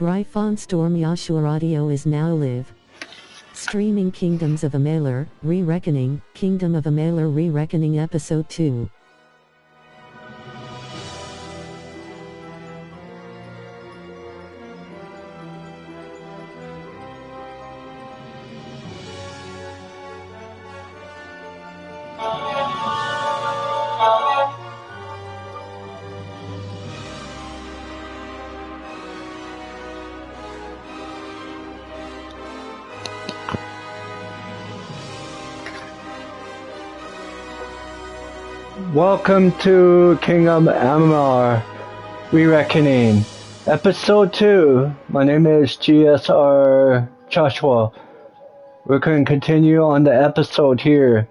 Gryphon Storm Yashua Radio is now live. Streaming Kingdoms of Amalur Re Reckoning, Kingdom of Amalur Re Reckoning Episode 2. Welcome to Kingdom Amalur Re Reckoning, Episode 2. My name is GSR Joshua. We're going to continue on the episode here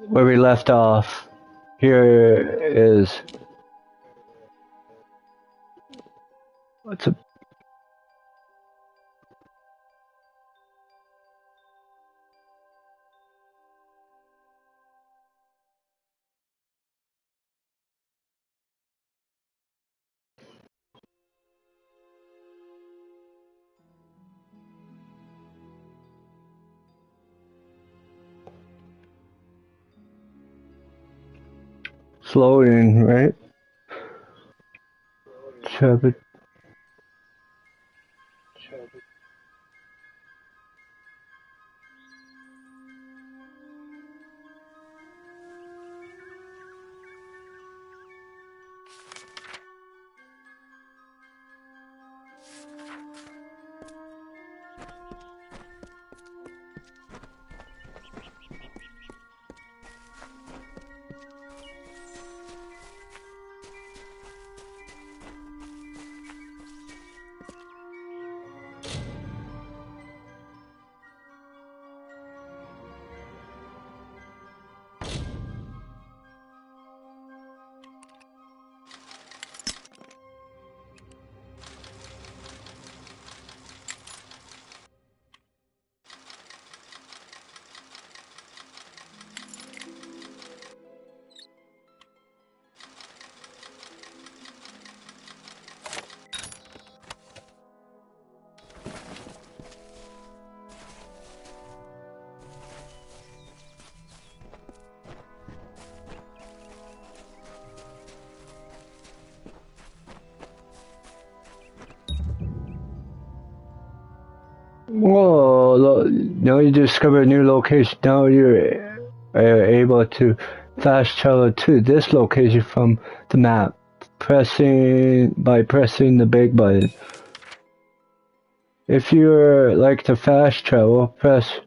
where we left off. Here is... What's a... Floating, right? Chubby. Whoa, now you discover a new location. Now you're able to fast travel to this location from the map by pressing the big button. If you like to fast travel, press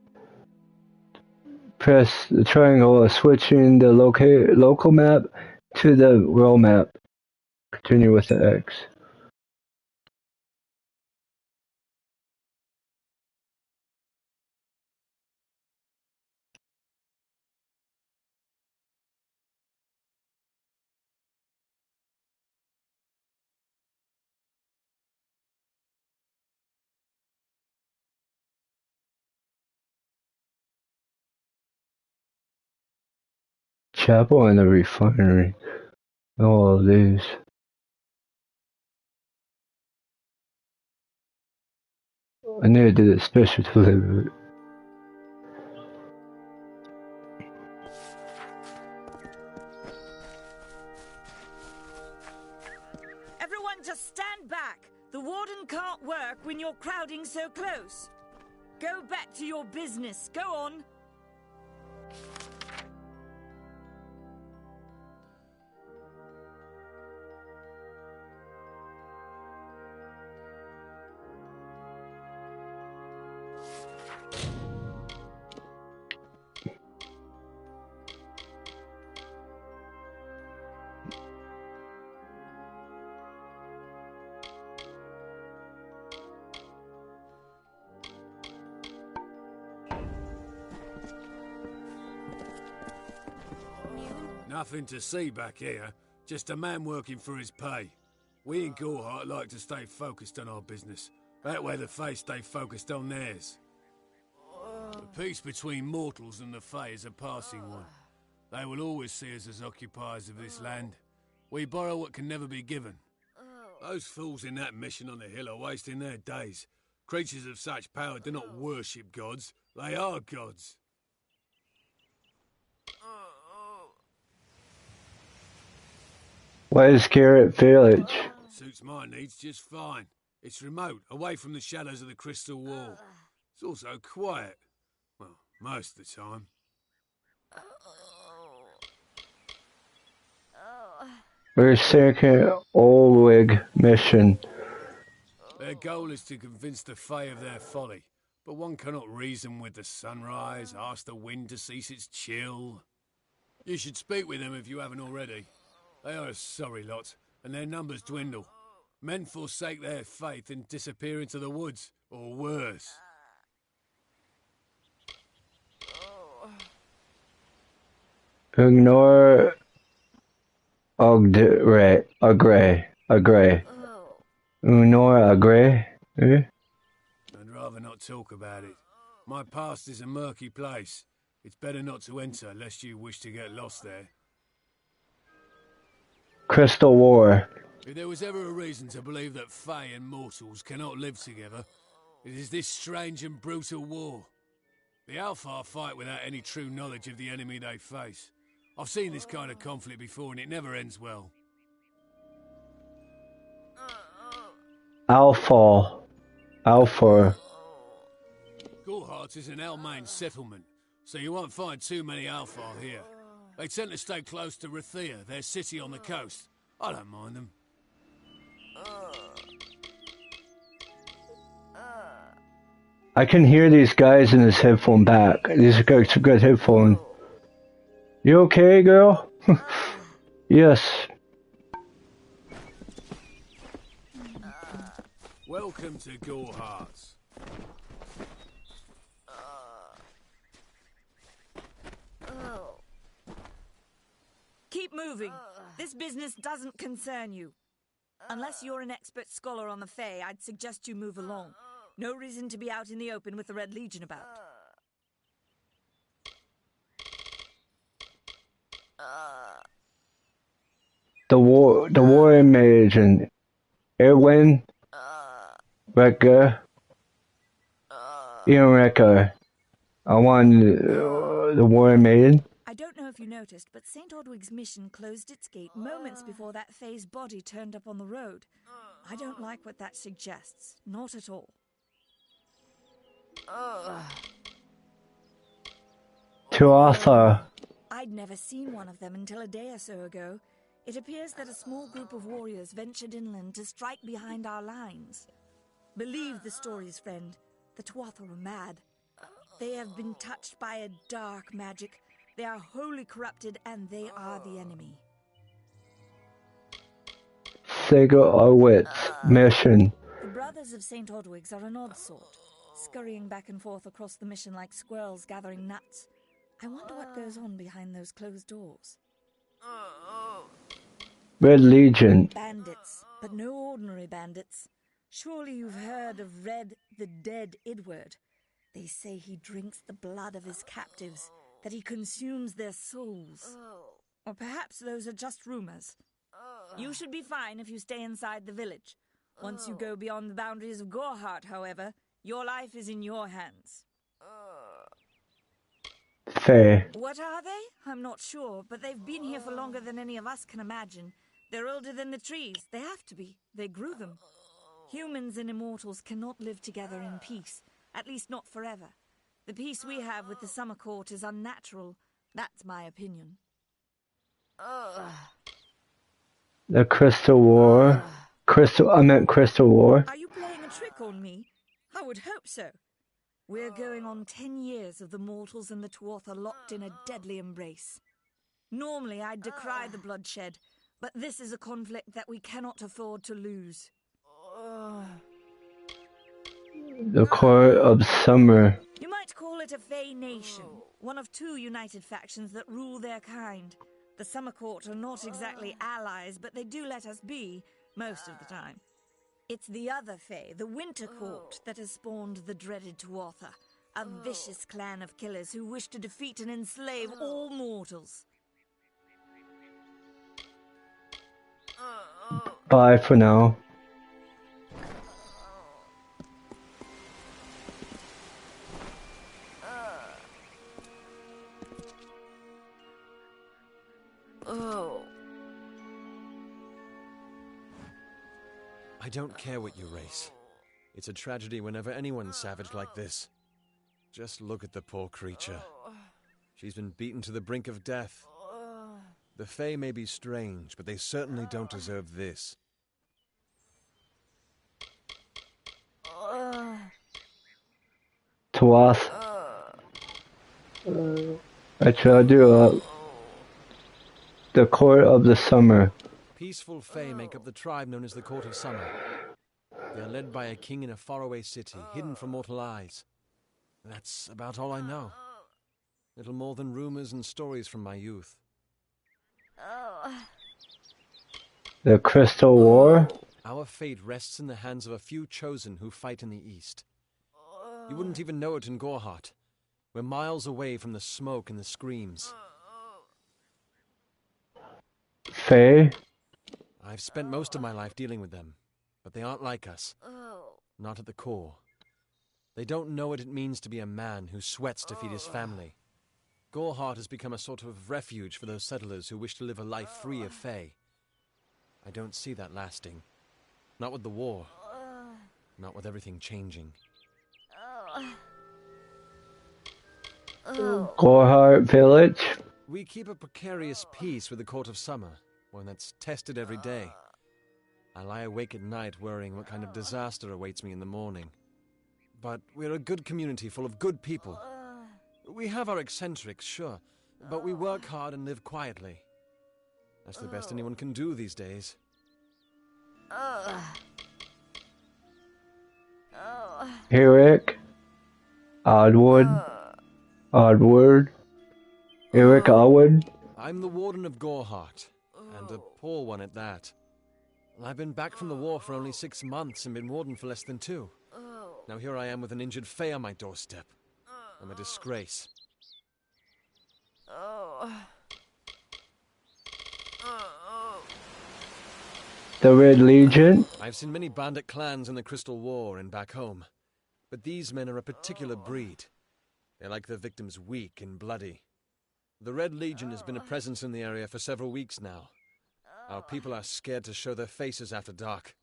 the triangle, switching the local map to the world map. Continue with the X. Chapel and the refinery. All of these. I never did a special delivery. Everyone just stand back. The warden can't work when you're crowding so close. Go back to your business. Go on. Nothing to see back here, just a man working for his pay. We in Gorhart like to stay focused on our business. That way the Fae stay focused on theirs. The peace between mortals and the Fae is a passing one. They will always see us as occupiers of this land. We borrow what can never be given. Those fools in that mission on the hill are wasting their days. Creatures of such power do not worship gods. They are gods. What is Garrett Village? Suits my needs just fine. It's remote, away from the shadows of the Crystal Wall. It's also quiet. Well, most of the time. We're second Olwig mission. Their goal is to convince the Fae of their folly. But one cannot reason with the sunrise, ask the wind to cease its chill. You should speak with them if you haven't already. They are a sorry lot, and their numbers dwindle. Men forsake their faith and disappear into the woods, or worse. Ignore Agre. Ignore Agre. I'd rather not talk about it. My past is a murky place. It's better not to enter, lest you wish to get lost there. Crystal War. If there was ever a reason to believe that Fae and mortals cannot live together, it is this strange and brutal war. The Alpha fight without any true knowledge of the enemy they face. I've seen this kind of conflict before and it never ends well. Alpha. Gorehart is an Almain settlement, so you won't find too many Alpha here. They tend to stay close to Rathea, their city on the coast. I don't mind them. I can hear these guys in this headphone back. These are good headphone. You okay, girl? Yes. Welcome to Gorehart's. Keep moving. This business doesn't concern you. Unless you're an expert scholar on the Fae, I'd suggest you move along. No reason to be out in the open with the Red Legion about. The war mage and Erwin Wrecker. Ian Wrecker. I want the war maiden. I don't know if you noticed, but St. Ordwig's mission closed its gate moments before that Fae's body turned up on the road. I don't like what that suggests. Not at all. Tuatha. I'd never seen one of them until a day or so ago. It appears that a small group of warriors ventured inland to strike behind our lines. Believe the stories, friend. The Tuatha are mad. They have been touched by a dark magic. They are wholly corrupted, and they are the enemy. Sega Owitz mission. The brothers of St. Ordwig's are an odd sort, scurrying back and forth across the mission like squirrels gathering nuts. I wonder what goes on behind those closed doors. Red Legion. Bandits, but no ordinary bandits. Surely you've heard of Red the Dead Idward. They say he drinks the blood of his captives, that he consumes their souls. Or perhaps those are just rumors. You should be fine if you stay inside the village. Once you go beyond the boundaries of Gorehart, however, your life is in your hands. Fae. What are they? I'm not sure, but they've been here for longer than any of us can imagine. They're older than the trees. They have to be. They grew them. Humans and immortals cannot live together in peace, at least not forever. The peace we have with the Summer Court is unnatural. That's my opinion. The Crystal War. Crystal War. Are you playing a trick on me? I would hope so. We're going on 10 years of the mortals and the Tuatha locked in a deadly embrace. Normally, I'd decry the bloodshed, but this is a conflict that we cannot afford to lose. The Court of Summer. You might call it a Fae nation, one of two united factions that rule their kind. The Summer Court are not exactly allies, but they do let us be, most of the time. It's the other Fae, the Winter Court, that has spawned the dreaded Tuatha, a vicious clan of killers who wish to defeat and enslave all mortals. Bye for now. don't care what you race. It's a tragedy whenever anyone's savage like this. Just look at the poor creature. She's been beaten to the brink of death. The Fae may be strange, but they certainly don't deserve this. Tuath. Actually, I'll do the Court of the Summer. Peaceful Fae make up the tribe known as the Court of Summer. They are led by a king in a faraway city, hidden from mortal eyes. That's about all I know. Little more than rumors and stories from my youth. The Crystal War? Our fate rests in the hands of a few chosen who fight in the east. You wouldn't even know it in Gorhart. We're miles away from the smoke and the screams. Fae? I've spent most of my life dealing with them, but they aren't like us. Not at the core. They don't know what it means to be a man who sweats to feed his family. Gorhart has become a sort of refuge for those settlers who wish to live a life free of Fae. I don't see that lasting. Not with the war. Not with everything changing. Gorhart Village? We keep a precarious peace with the Court of Summer, one that's tested every day. I lie awake at night worrying what kind of disaster awaits me in the morning. But we're a good community full of good people. We have our eccentrics, sure, but we work hard and live quietly. That's the best anyone can do these days. Eric? Oddwood? Eric Oddwood? I'm the Warden of Gorhart, and a poor one at that. I've been back from the war for only 6 months and been Warden for less than 2. Now here I am with an injured Fae on my doorstep. I'm a disgrace. The Red Legion? I've seen many bandit clans in the Crystal War and back home, but these men are a particular breed. They like their victims weak and bloody. The Red Legion has been a presence in the area for several weeks now. Our people are scared to show their faces after dark.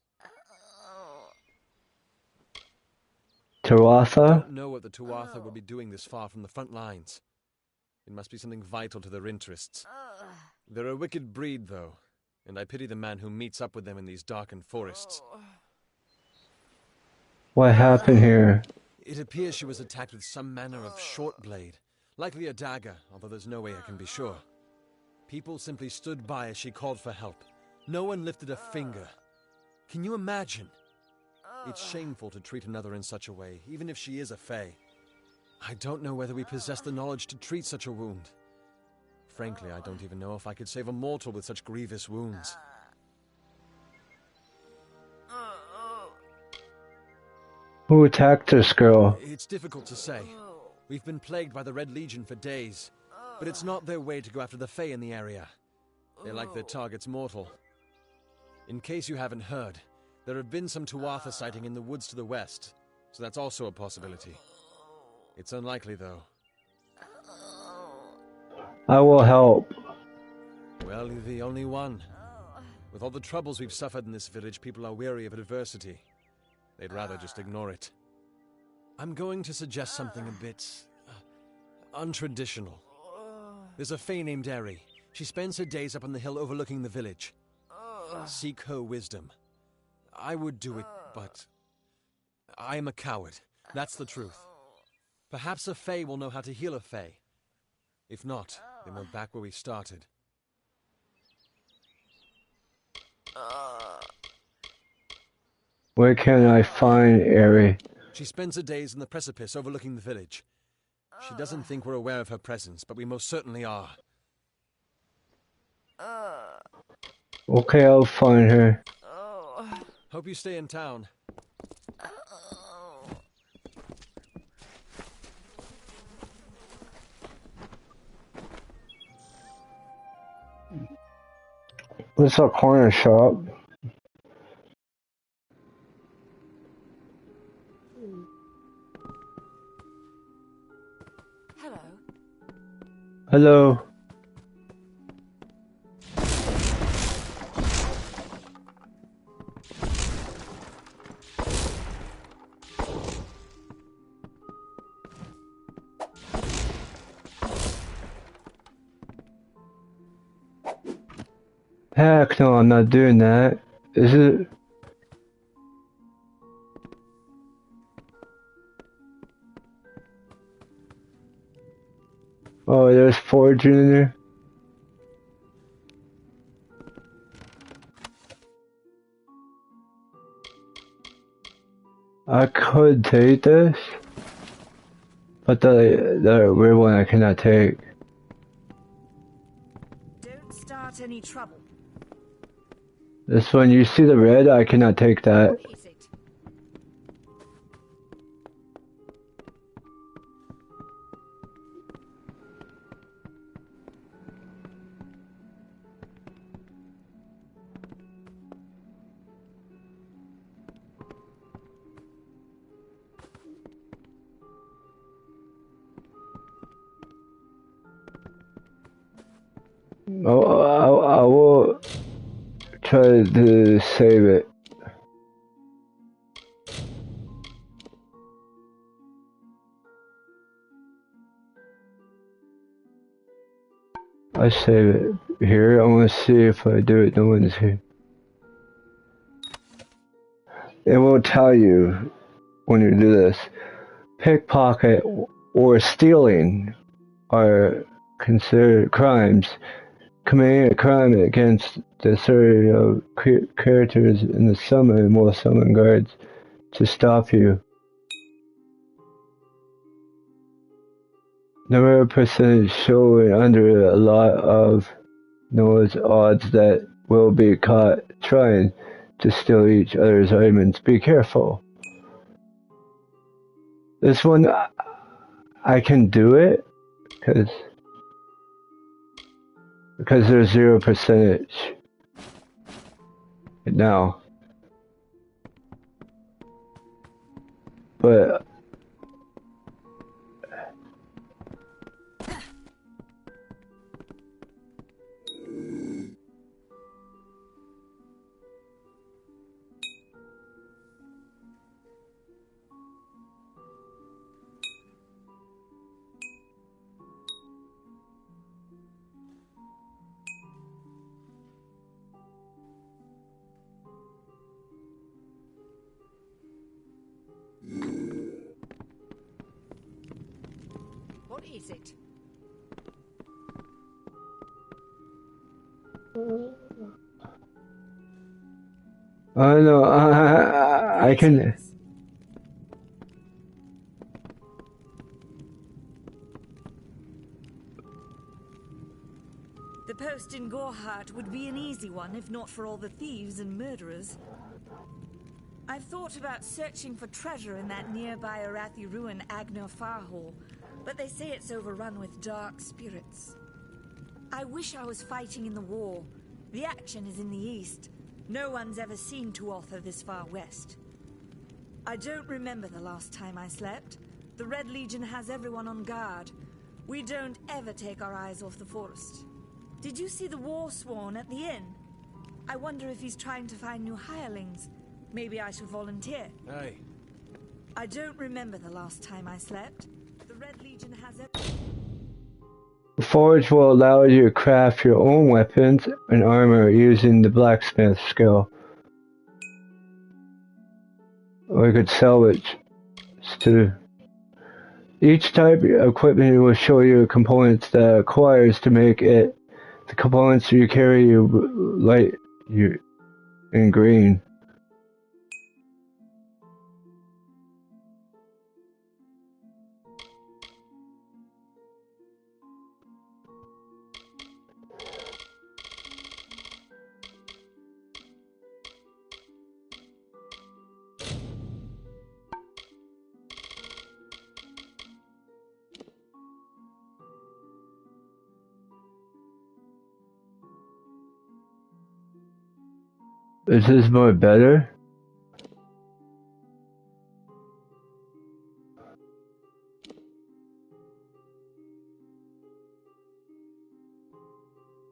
Tuatha? I don't know what the Tuatha will be doing this far from the front lines. It must be something vital to their interests. They're a wicked breed, though, and I pity the man who meets up with them in these darkened forests. What happened here? It appears she was attacked with some manner of short blade, likely a dagger, although there's no way I can be sure. People simply stood by as she called for help. No one lifted a finger. Can you imagine? It's shameful to treat another in such a way, even if she is a Fae. I don't know whether we possess the knowledge to treat such a wound. Frankly, I don't even know if I could save a mortal with such grievous wounds. Who attacked this girl? It's difficult to say. We've been plagued by the Red Legion for days, but it's not their way to go after the Fae in the area. They like their targets mortal. In case you haven't heard, there have been some Tuatha sighting in the woods to the west, so that's also a possibility. It's unlikely, though. I will help. Well, you're the only one. With all the troubles we've suffered in this village, people are weary of adversity. They'd rather just ignore it. I'm going to suggest something a bit untraditional. There's a Fae named Eri. She spends her days up on the hill overlooking the village. Seek her wisdom. I would do it, but I am a coward. That's the truth. Perhaps a Fae will know how to heal a Fae. If not, then we're back where we started. Where can I find Eri? She spends her days in the precipice overlooking the village. She doesn't think we're aware of her presence, but we most certainly are. Okay, I'll find her. Hope you stay in town. What's a corner shop? Hello. Hello. Heck no, I'm not doing that. Is it? Oh, there's foraging in there. I could take this, but the weird one I cannot take. Don't start any trouble. This one, you see the red? I cannot take that. What is it? Oh, I will try to save it. I save it here. I want to see if I do it. No one's here. It will tell you when you do this. Pickpocket or stealing are considered crimes. Committing a crime against the authority of characters in the summon will summon guards to stop you. Number of percentage showing under a lot of knows odds that will be caught trying to steal each other's items. Be careful. This one, I can do it because there's 0% now. But What is it? I don't know. I can. The post in Gorhart would be an easy one if not for all the thieves and murderers. I've thought about searching for treasure in that nearby Arathi ruin Agner Farhall, but they say it's overrun with dark spirits. I wish I was fighting in the war. The action is in the east. No one's ever seen Tuatha this far west. I don't remember the last time I slept. The Red Legion has everyone on guard. We don't ever take our eyes off the forest. Did you see the war sworn at the inn? I wonder if he's trying to find new hirelings. Maybe I should volunteer. Hey. I don't remember the last time I slept. The Red Legion has The forge will allow you to craft your own weapons and armor using the blacksmith skill. Or you could salvage too. Each type of equipment will show you components that it requires to make it. The components you carry you light you in green. Is this more better?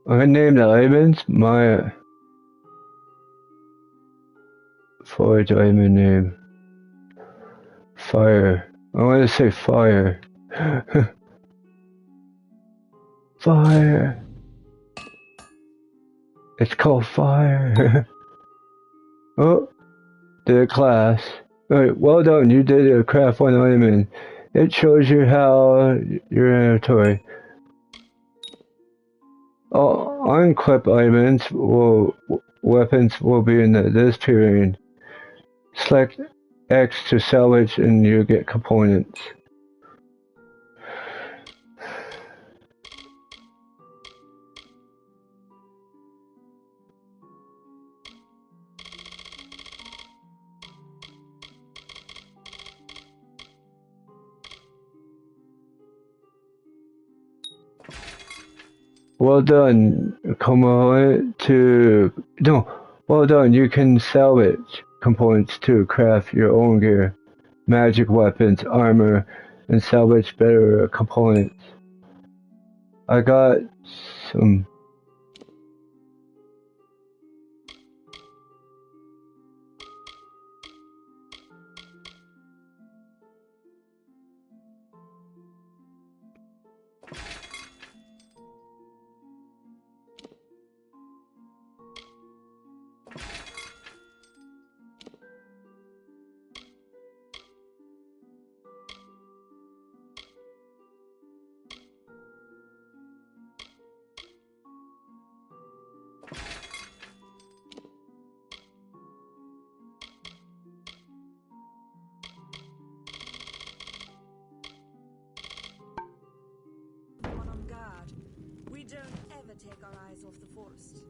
I'm gonna name the items my forge item name. Fire. I want to say fire. Fire. It's called fire. Oh, did a class. Alright, well done, you did a craft one item and it shows you how your inventory. Unequipped weapons will be in this period. Select X to salvage and you get components. Well done, well done, you can salvage components to craft your own gear, magic weapons, armor, and salvage better components. I got some. One on guard. We don't ever take our eyes off the forest.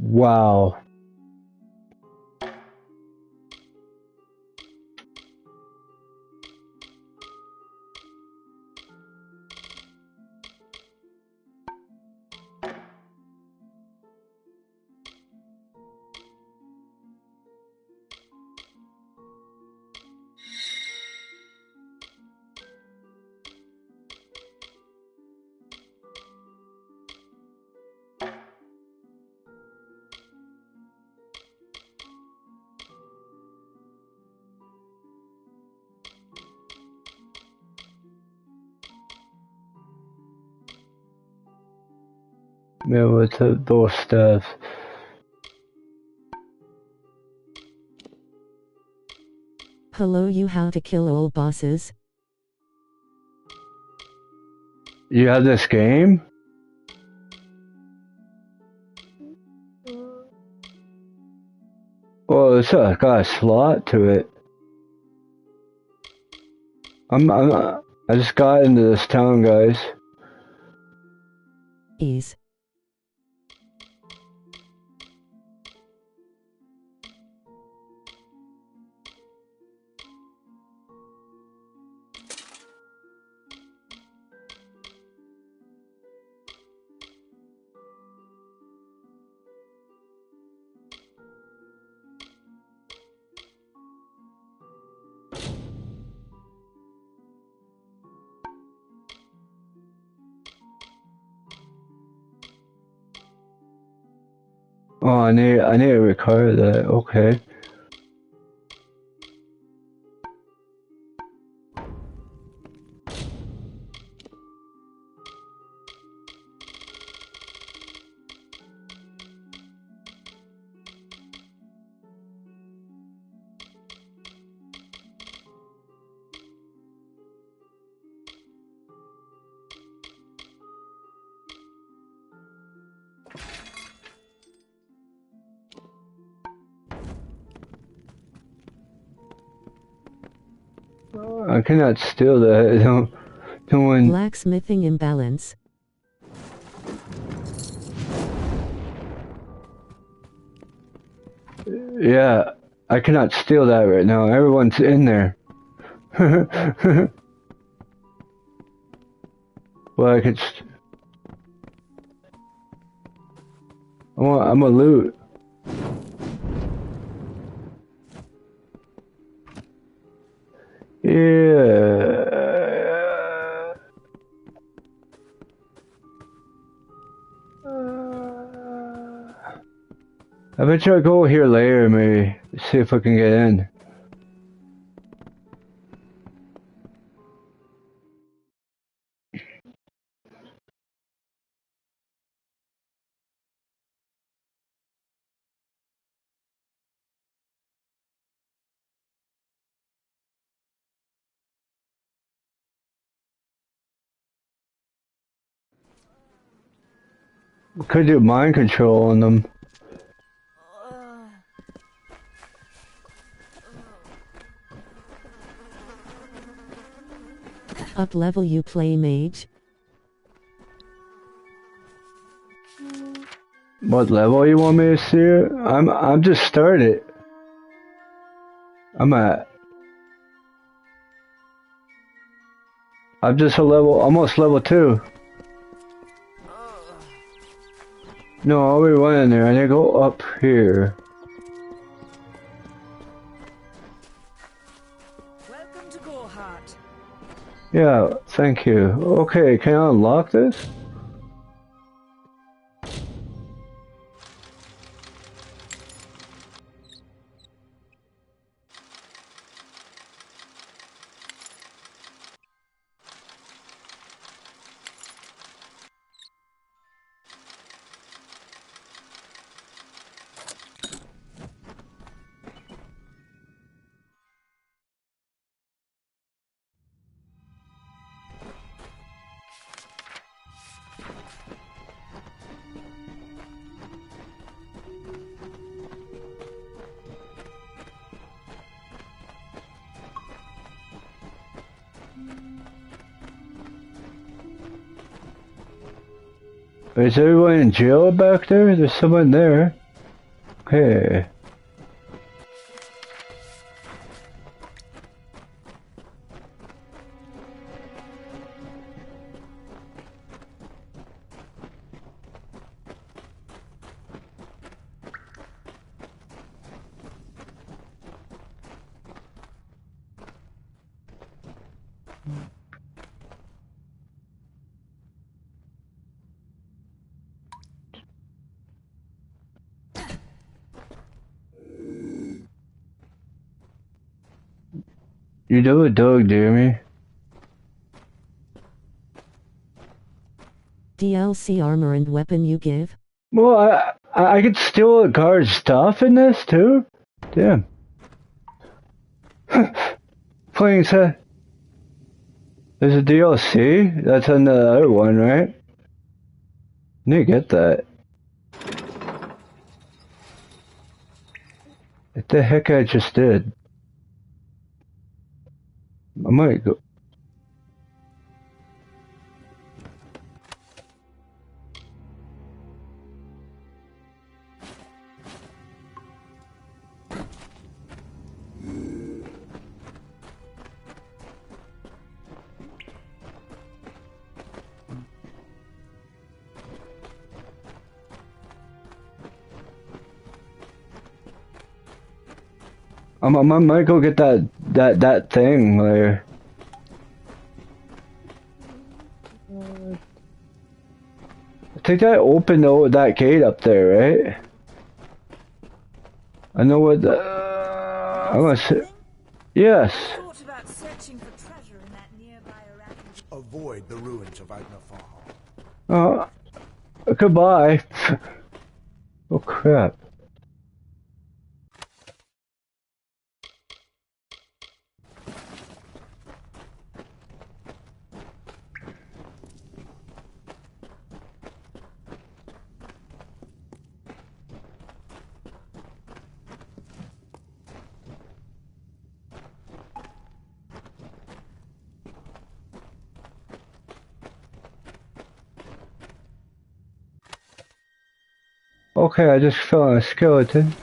Wow. Man, what's those stuff? Hello, you how to kill old bosses? You have this game? Well, it's got a slot to it. I just got into this town, guys. Ease. Oh, I need to record that. Okay. I cannot steal that. No one. Blacksmithing imbalance. Yeah, I cannot steal that right now. Everyone's in there. Well, I could. I'm a loot. Yeah. I bet you I'll go here later, maybe. See if I can get in. Could do mind control on them. Up level you play mage? What level you want me to see it? I'm just started. I'm just almost level 2. No, I'll be running there. I need to go up here. Welcome to Goreheart. Yeah, thank you. Okay, can I unlock this? Is everyone in jail back there? There's someone there. Okay. You know a dog, Jeremy? DLC armor and weapon you give? Well, I could steal a guard's stuff in this too? Damn. Playing set. There's a DLC? That's on the other one, right? I need to get that. What the heck I just did? I might go. I might go get that thing there. I think I opened that gate up there, right? I know what the. I'm gonna say. Yes. Thought about searching for treasure in that nearby arachne. Avoid the ruins of Agnafar. Goodbye. Oh crap. Okay, I just fell on a skeleton.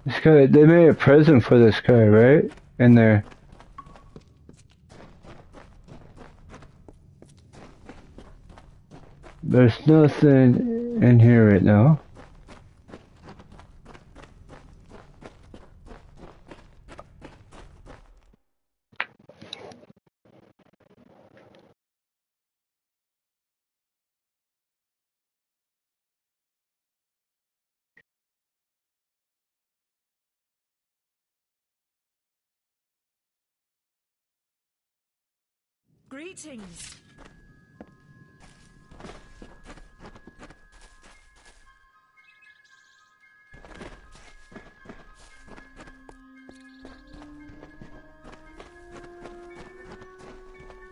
This guy, they made a prison for this guy, right? In there. There's nothing in here right now. Greetings.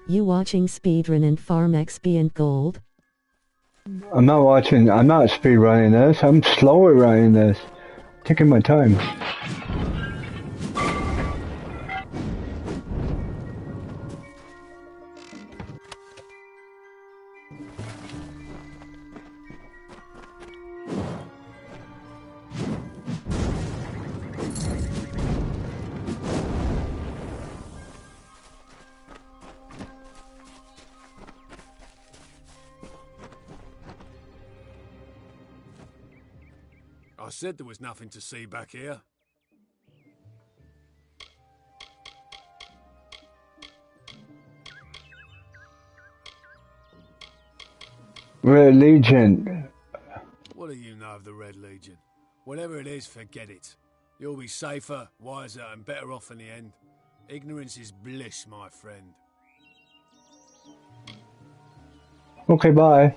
You watching speedrun and farm XP and gold? I'm not speed running this. I'm slower running this. Taking my time. I said there was nothing to see back here. Red Legion. What do you know of the Red Legion? Whatever it is, forget it. You'll be safer, wiser, and better off in the end. Ignorance is bliss, my friend. Okay, bye.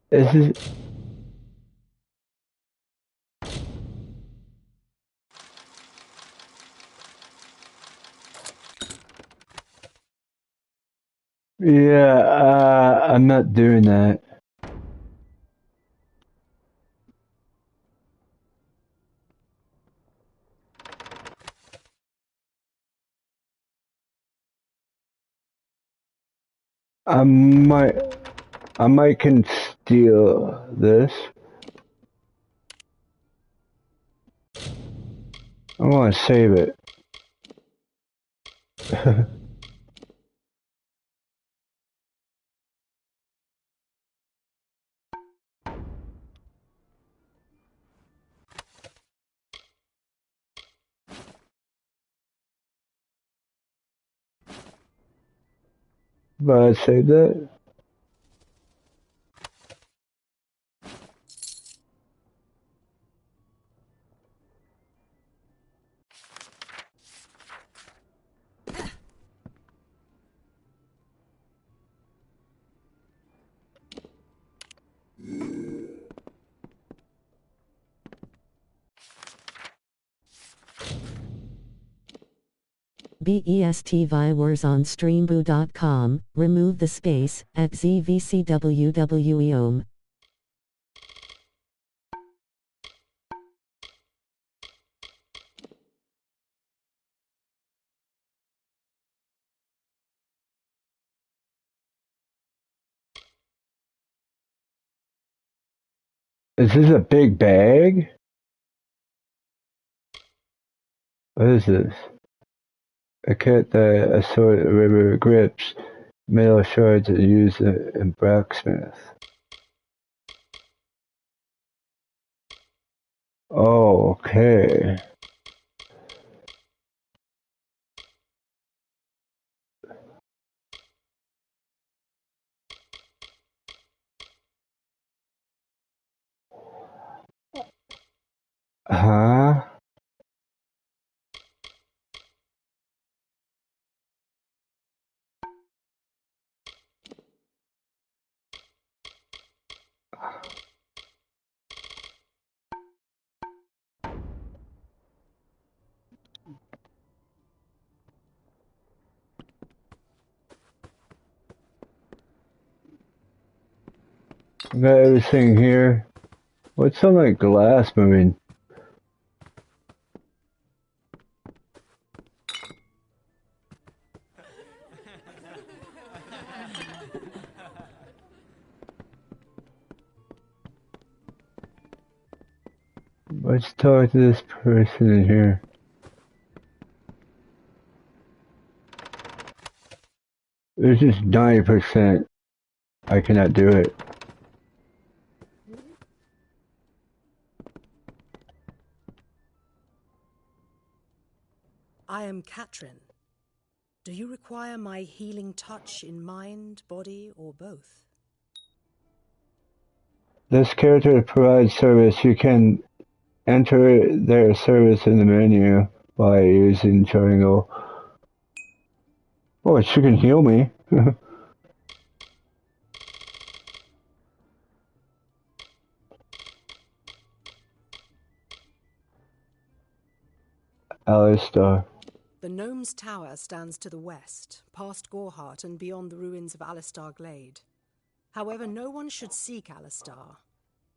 This is... Yeah, I'm not doing that. I might... I might can steal this. I want to save it. But I saved it. BEST viewers on streamboo.com, remove the space, at ZVCWWEOM. Is this a big bag? What is this? A kit that assorted river grips, metal shards that used in blacksmith. Oh, okay. Huh? Got everything here. What's some like glass moving? Let's talk to this person in here. This is 90%. I cannot do it. I am Katrin. Do you require my healing touch in mind, body, or both? This character provides service. You can enter their service in the menu by using triangle. Oh, she can heal me. Alistar. The Gnome's Tower stands to the west, past Gorhart and beyond the ruins of Alistar Glade. However, no one should seek Alistar.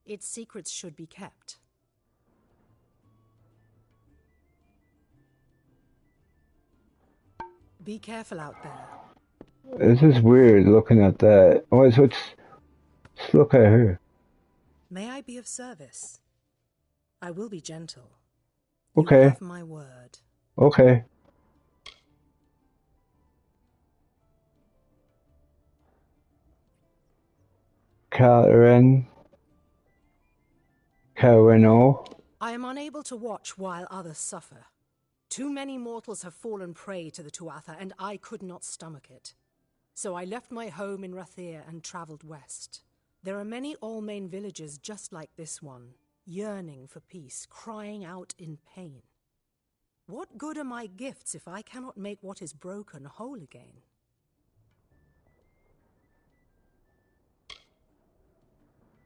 Its secrets should be kept. Be careful out there. This is weird looking at that. Oh, let's look at her. May I be of service? I will be gentle. Okay. You have my word. Okay. Karen. Kareno. I am unable to watch while others suffer. Too many mortals have fallen prey to the Tuatha, and I could not stomach it. So I left my home in Rathir and travelled west. There are many Almain villages just like this one, yearning for peace, crying out in pain. What good are my gifts if I cannot make what is broken whole again?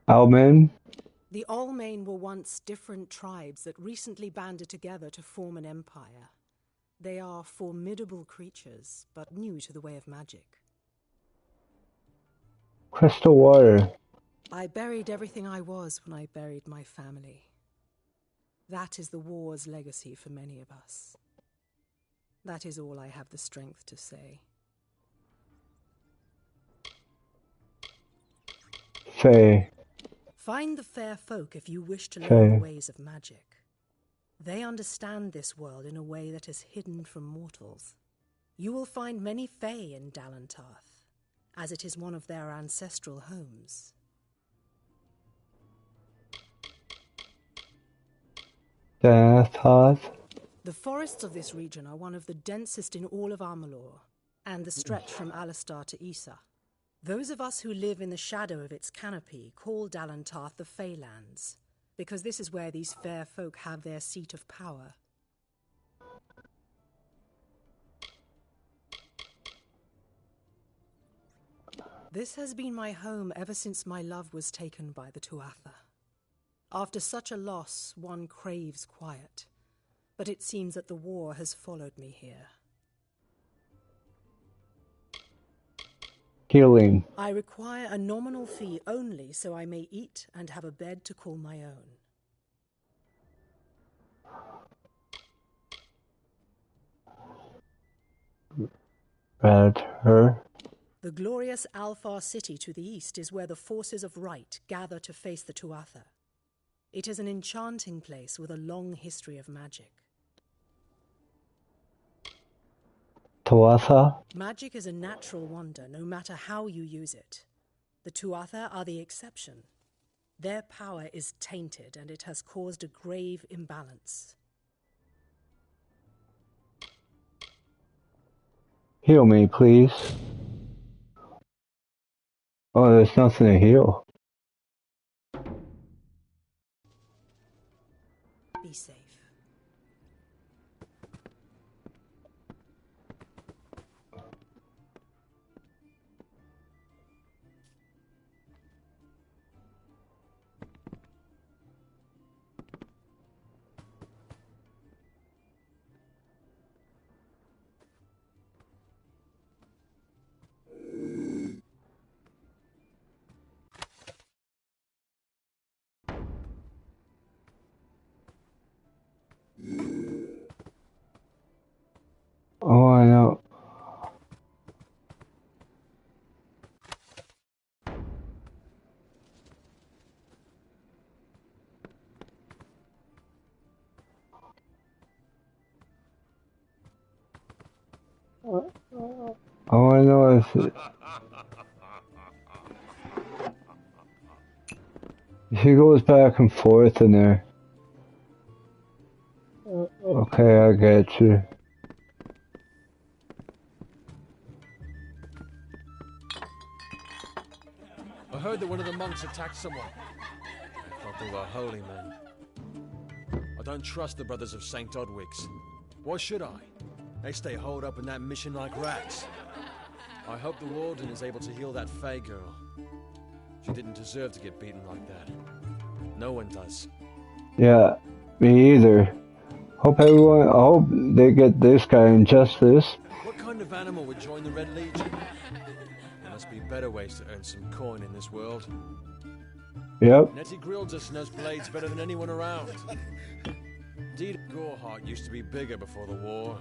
Alman. The Almain were once different tribes that recently banded together to form an empire. They are formidable creatures, but new to the way of magic. Crystal water. I buried everything I was when I buried my family. That is the war's legacy for many of us. That is all I have the strength to say. Faye. Find the fair folk if you wish to learn Faye. the ways of magic. They understand this world in a way that is hidden from mortals. You will find many Fae in Dalantarth, as it is one of their ancestral homes. Dalantarth. The forests of this region are one of the densest in all of Amalur, and the stretch from Alistar to Issa. Those of us who live in the shadow of its canopy call Dalantarth the Feylands, because this is where these fair folk have their seat of power. This has been my home ever since my love was taken by the Tuatha. After such a loss, one craves quiet, but it seems that the war has followed me here. Healing. I require a nominal fee only so I may eat and have a bed to call my own. Her. The glorious Alfar city to the east is where the forces of right gather to face the Tuatha. It is an enchanting place with a long history of magic. Tuatha. Magic is a natural wonder, no matter how you use it. The Tuatha are the exception. Their power is tainted, and it has caused a grave imbalance. Heal me, please. Oh, there's nothing to heal. Be safe. I want to know if she goes back and forth in there. Okay, I get you. I heard that one of the monks attacked someone. I thought they were holy men. I don't trust the Brothers of St. Odwig's. Why should I? They stay holed up in that mission like rats. I hope the Warden is able to heal that Fae girl. She didn't deserve to get beaten like that. No one does. Yeah, me either. I hope they get this guy in justice. What kind of animal would join the Red Legion? There must be better ways to earn some coin in this world. Yep. Nettie Grildus knows blades better than anyone around. Indeed, Goreheart used to be bigger before the war.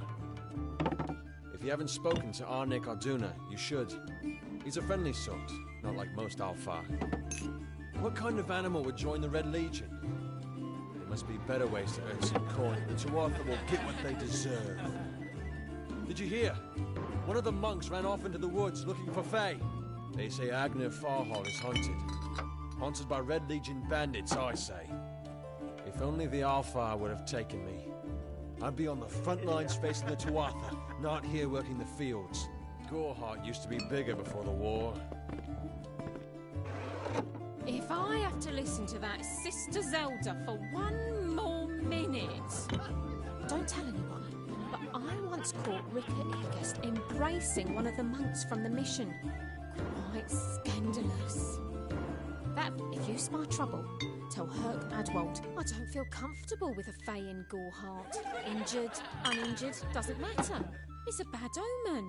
If you haven't spoken to Arnek Arduna, you should. He's a friendly sort, not like most Alpha. What kind of animal would join the Red Legion? There must be better ways to earn some coin. The Tuatha will get what they deserve. Did you hear? One of the monks ran off into the woods looking for Fae. They say Agner Farhall is haunted. Haunted by Red Legion bandits, I say. If only the Alpha would have taken me. I'd be on the front lines facing the Tuatha, not here working the fields. Goreheart used to be bigger before the war. If I have to listen to that Sister Zelda for one more minute... Don't tell anyone, but I once caught Rika Irgest embracing one of the monks from the mission. Quite scandalous. That, if you spy trouble, tell Herc Adwold I don't feel comfortable with a Fae in Goreheart. Injured, uninjured, doesn't matter. It's a bad omen.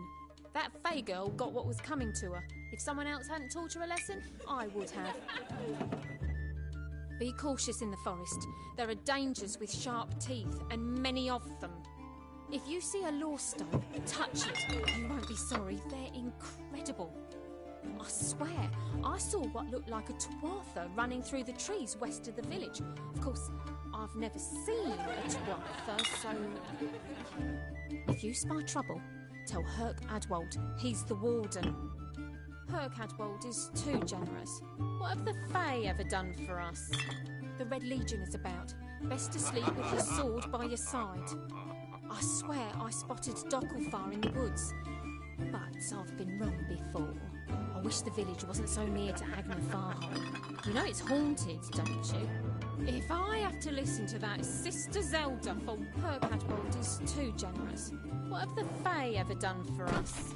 That Fae girl got what was coming to her. If someone else hadn't taught her a lesson, I would have. Be cautious in the forest. There are dangers with sharp teeth, and many of them. If you see a lawstone, touch it. You won't be sorry. They're incredible. I swear, I saw what looked like a Tuatha running through the trees west of the village. Of course, I've never seen a Tuatha, so... If you spy trouble, tell Herc Adwold. He's the Warden. Herc Adwold is too generous. What have the Fae ever done for us? The Red Legion is about. Best to sleep with your sword by your side. I swear I spotted Docklefar in the woods. But I've been wrong before. I wish the village wasn't so near to Agner Farhall. You know it's haunted, don't you? If I have to listen to that Sister Zelda for Herc Adwold is too generous. What have the Fae ever done for us?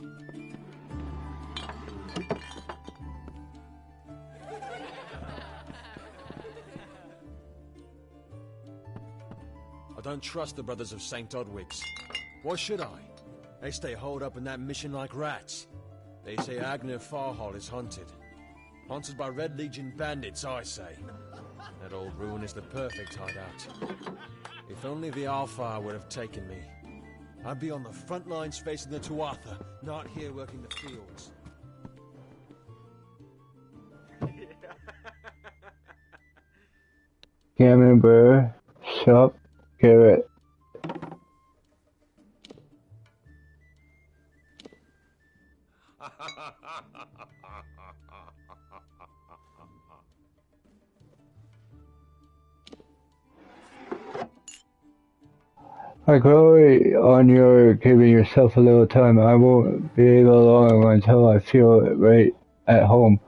I don't trust the Brothers of St. Odwig's. Why should I? They stay holed up in that mission like rats. They say Agner Farhall is haunted. Haunted by Red Legion bandits, I say. That old ruin is the perfect hideout. If only the Alpha would have taken me. I'd be on the front lines facing the Tuatha, not here working the fields. Camembert, shop, carrot. Like really on your giving yourself a little time, I won't be able long until I feel it right at home.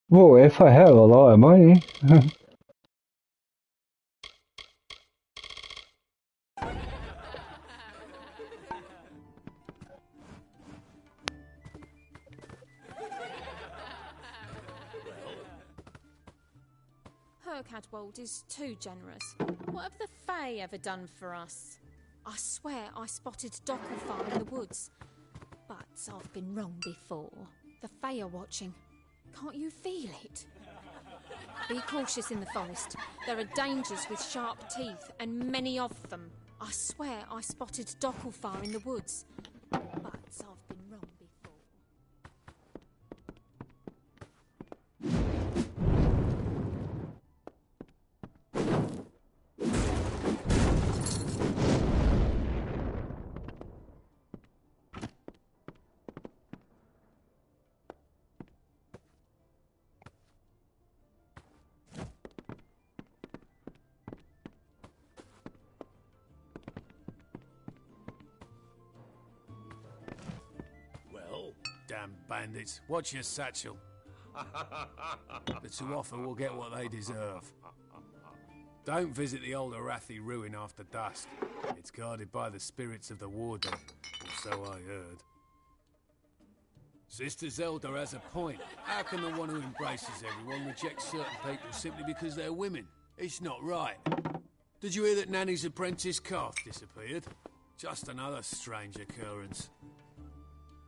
Well, if I have a lot of money. Herc Adwold is too generous. What have the Fae ever done for us? I swear I spotted Docklefar in the woods. But I've been wrong before. The Fae are watching. Can't you feel it? Be cautious in the forest. There are dangers with sharp teeth, and many of them. I swear I spotted Docklefar in the woods. But I've been wrong before. Damn bandits. Watch your satchel. The Tuatha will get what they deserve. Don't visit the old Arathi ruin after dusk. It's guarded by the spirits of the warden, or so I heard. Sister Zelda has a point. How can the one who embraces everyone reject certain people simply because they're women? It's not right. Did you hear that Nanny's apprentice calf disappeared? Just another strange occurrence.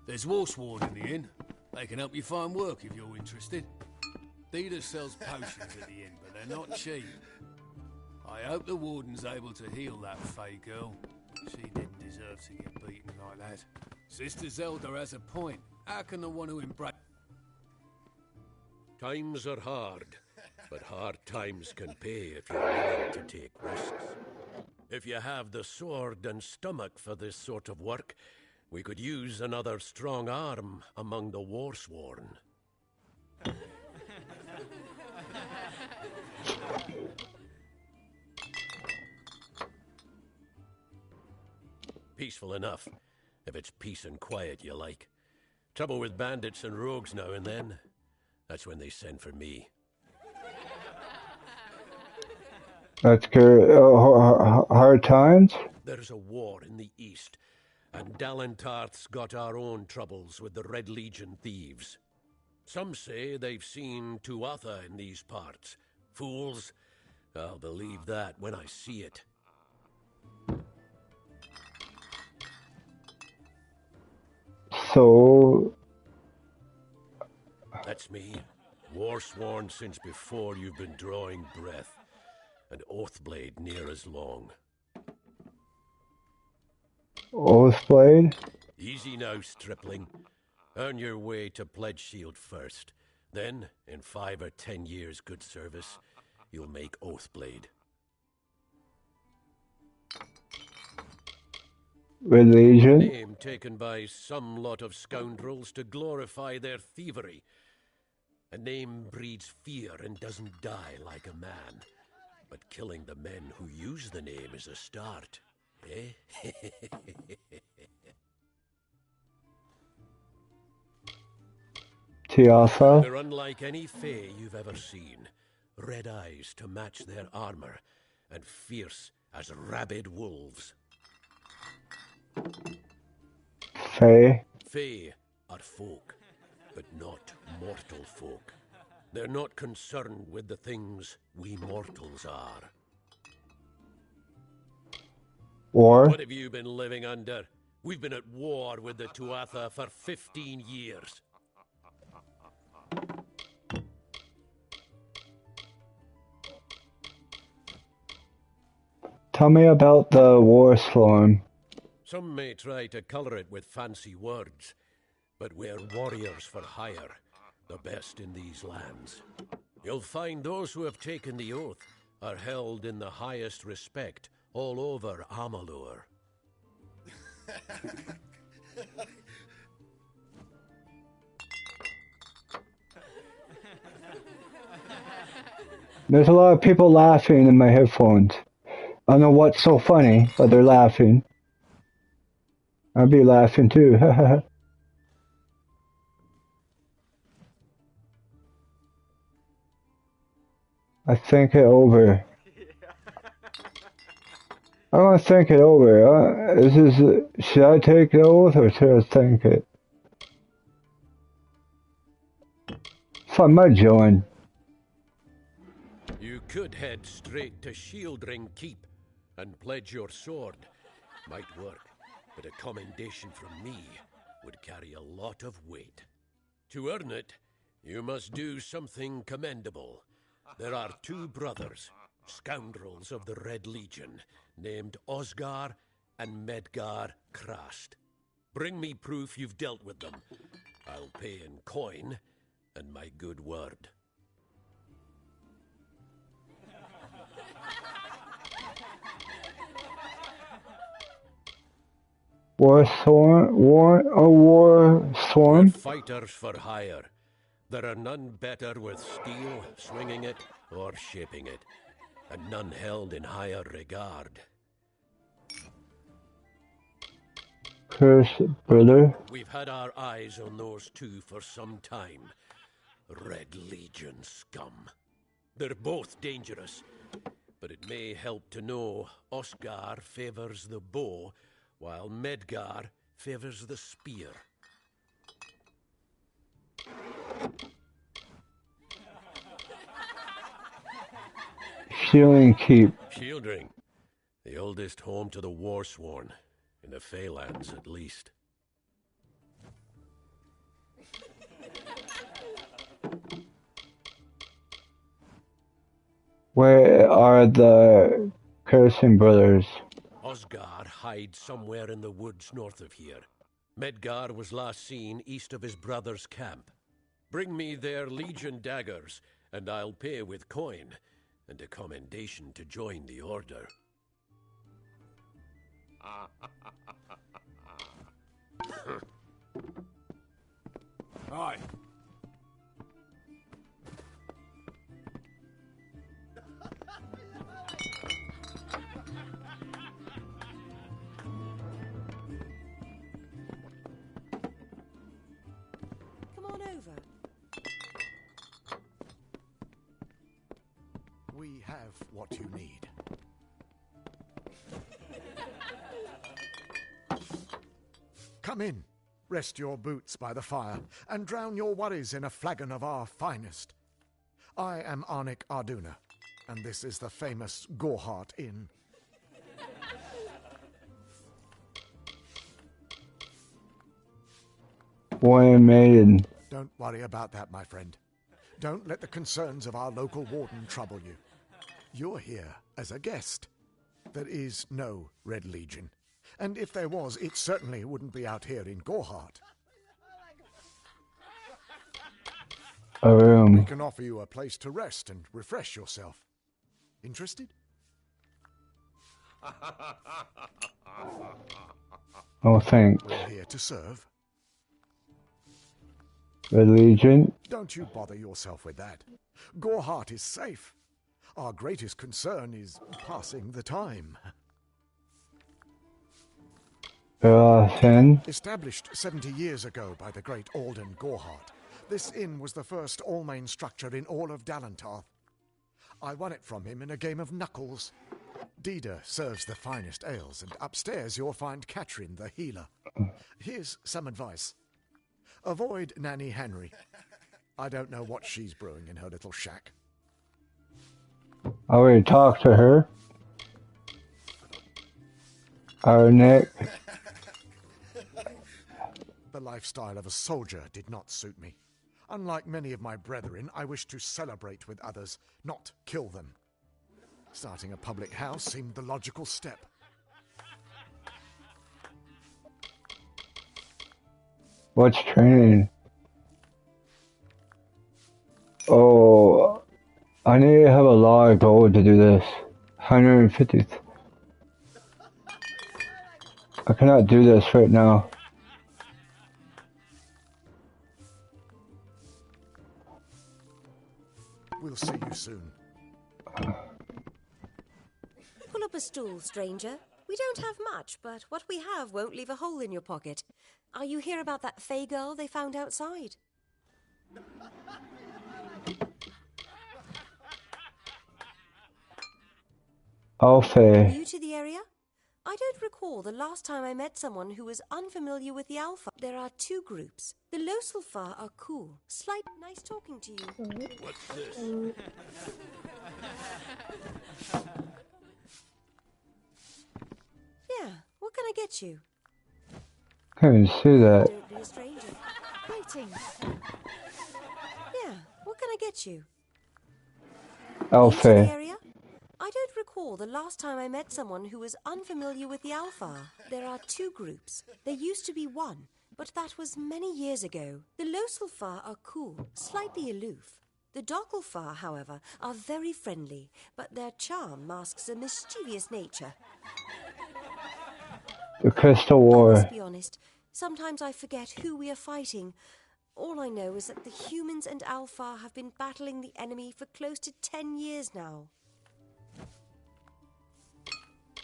There's Warsward in the inn. They can help you find work if you're interested. Dida sells potions at the inn, but they're not cheap. I hope the warden's able to heal that Fey girl. She didn't deserve to get beaten like that. Sister Zelda has a point. How can the one who embrace... Times are hard, but hard times can pay if you're willing to take risks. If you have the sword and stomach for this sort of work, we could use another strong arm among the Warsworn. Peaceful enough, if it's peace and quiet you like. Trouble with bandits and rogues now and then, that's when they send for me. That's good. Hard times? There's a war in the east, and Dalentarth's got our own troubles with the Red Legion thieves. Some say they've seen Tuatha in these parts. Fools. I'll believe that when I see it. So... That's me. Warsworn since before you've been drawing breath. And Oathblade near as long. Oathblade? Easy now, stripling. Earn your way to Pledge Shield first. Then, in 5 or 10 years' good service, you'll make Oathblade. Religion? Name taken by some lot of scoundrels to glorify their thievery. A name breeds fear and doesn't die like a man. But killing the men who use the name is a start, eh? Tuatha? They're unlike any Fae you've ever seen. Red eyes to match their armor, and fierce as rabid wolves. Fae? Fae are folk, but not mortal folk. They're not concerned with the things we mortals are. War? What have you been living under? We've been at war with the Tuatha for 15 years. Tell me about the war storm. Some may try to color it with fancy words, but we're warriors for hire, the best in these lands. You'll find those who have taken the oath are held in the highest respect all over Amalur. There's a lot of people laughing in my headphones. I don't know what's so funny, but they're laughing. I'll be laughing too. I think it over. I want to think it over. Should I take the oath or should I think it? Fun my join. You could head straight to Shieldring Keep and pledge your sword. Might work, but a commendation from me would carry a lot of weight. To earn it, you must do something commendable. There are 2 brothers, scoundrels of the Red Legion, named Osgar and Medgar Krast. Bring me proof you've dealt with them. I'll pay in coin and my good word. War storm? We're fighters for hire. There are none better with steel, swinging it, or shaping it, and none held in higher regard. Curse brother? We've had our eyes on those two for some time. Red Legion scum. They're both dangerous, but it may help to know Oscar favors the bow, while Medgar favors the spear. Shielding Keep. Shieldring. The oldest home to the Warsworn. In the Feylands, at least. Where are the Cursing brothers? Osgar hides somewhere in the woods north of here. Medgar was last seen east of his brother's camp. Bring me their Legion daggers, and I'll pay with coin, and a commendation to join the order. Aye. Come on over. We have what you need. Come in, rest your boots by the fire, and drown your worries in a flagon of our finest. I am Arnik Arduna, and this is the famous Gorhart Inn. Boy maiden. Don't worry about that, my friend. Don't let the concerns of our local warden trouble you. You're here as a guest. There is no Red Legion. And if there was, it certainly wouldn't be out here in Gorhart. A room. We can offer you a place to rest and refresh yourself. Interested? Oh, thanks. We're here to serve. Red Legion. Don't you bother yourself with that. Gorhart is safe. Our greatest concern is passing the time. Thin. Established 70 years ago by the great Alden Gorhart, this inn was the first all-main structure in all of Dalantarth. I won it from him in a game of knuckles. Dida serves the finest ales, and upstairs you'll find Katrin the healer. Here's some advice. Avoid Nanny Henry. I don't know what she's brewing in her little shack. I already talked to her. Our Nick. The lifestyle of a soldier did not suit me. Unlike many of my brethren, I wish to celebrate with others, not kill them. Starting a public house seemed the logical step. What's training? Oh, I need to have a lot of gold to do this. 150. I cannot do this right now. We'll see you soon. Pull up a stool, stranger. We don't have much, but what we have won't leave a hole in your pocket. Are you here about that Fey girl they found outside? Alpha. New to the area? I don't recall the last time I met someone who was unfamiliar with the Alpha. There are two groups. The Loselfar are cool. Nice talking to you. What's this? Yeah, what can I get you? Can't even see that. Don't be a stranger. Greetings. Yeah, what can I get you? New to the Alpha. area? I don't recall the last time I met someone who was unfamiliar with the Alpha. There are two groups. There used to be one, but that was many years ago. The Loselfar are cool, slightly aloof. The Dockelfar, however, are very friendly, but their charm masks a mischievous nature. The Crystal I War. must be honest, sometimes I forget who we are fighting. All I know is that the humans and Alpha have been battling the enemy for close to 10 years now.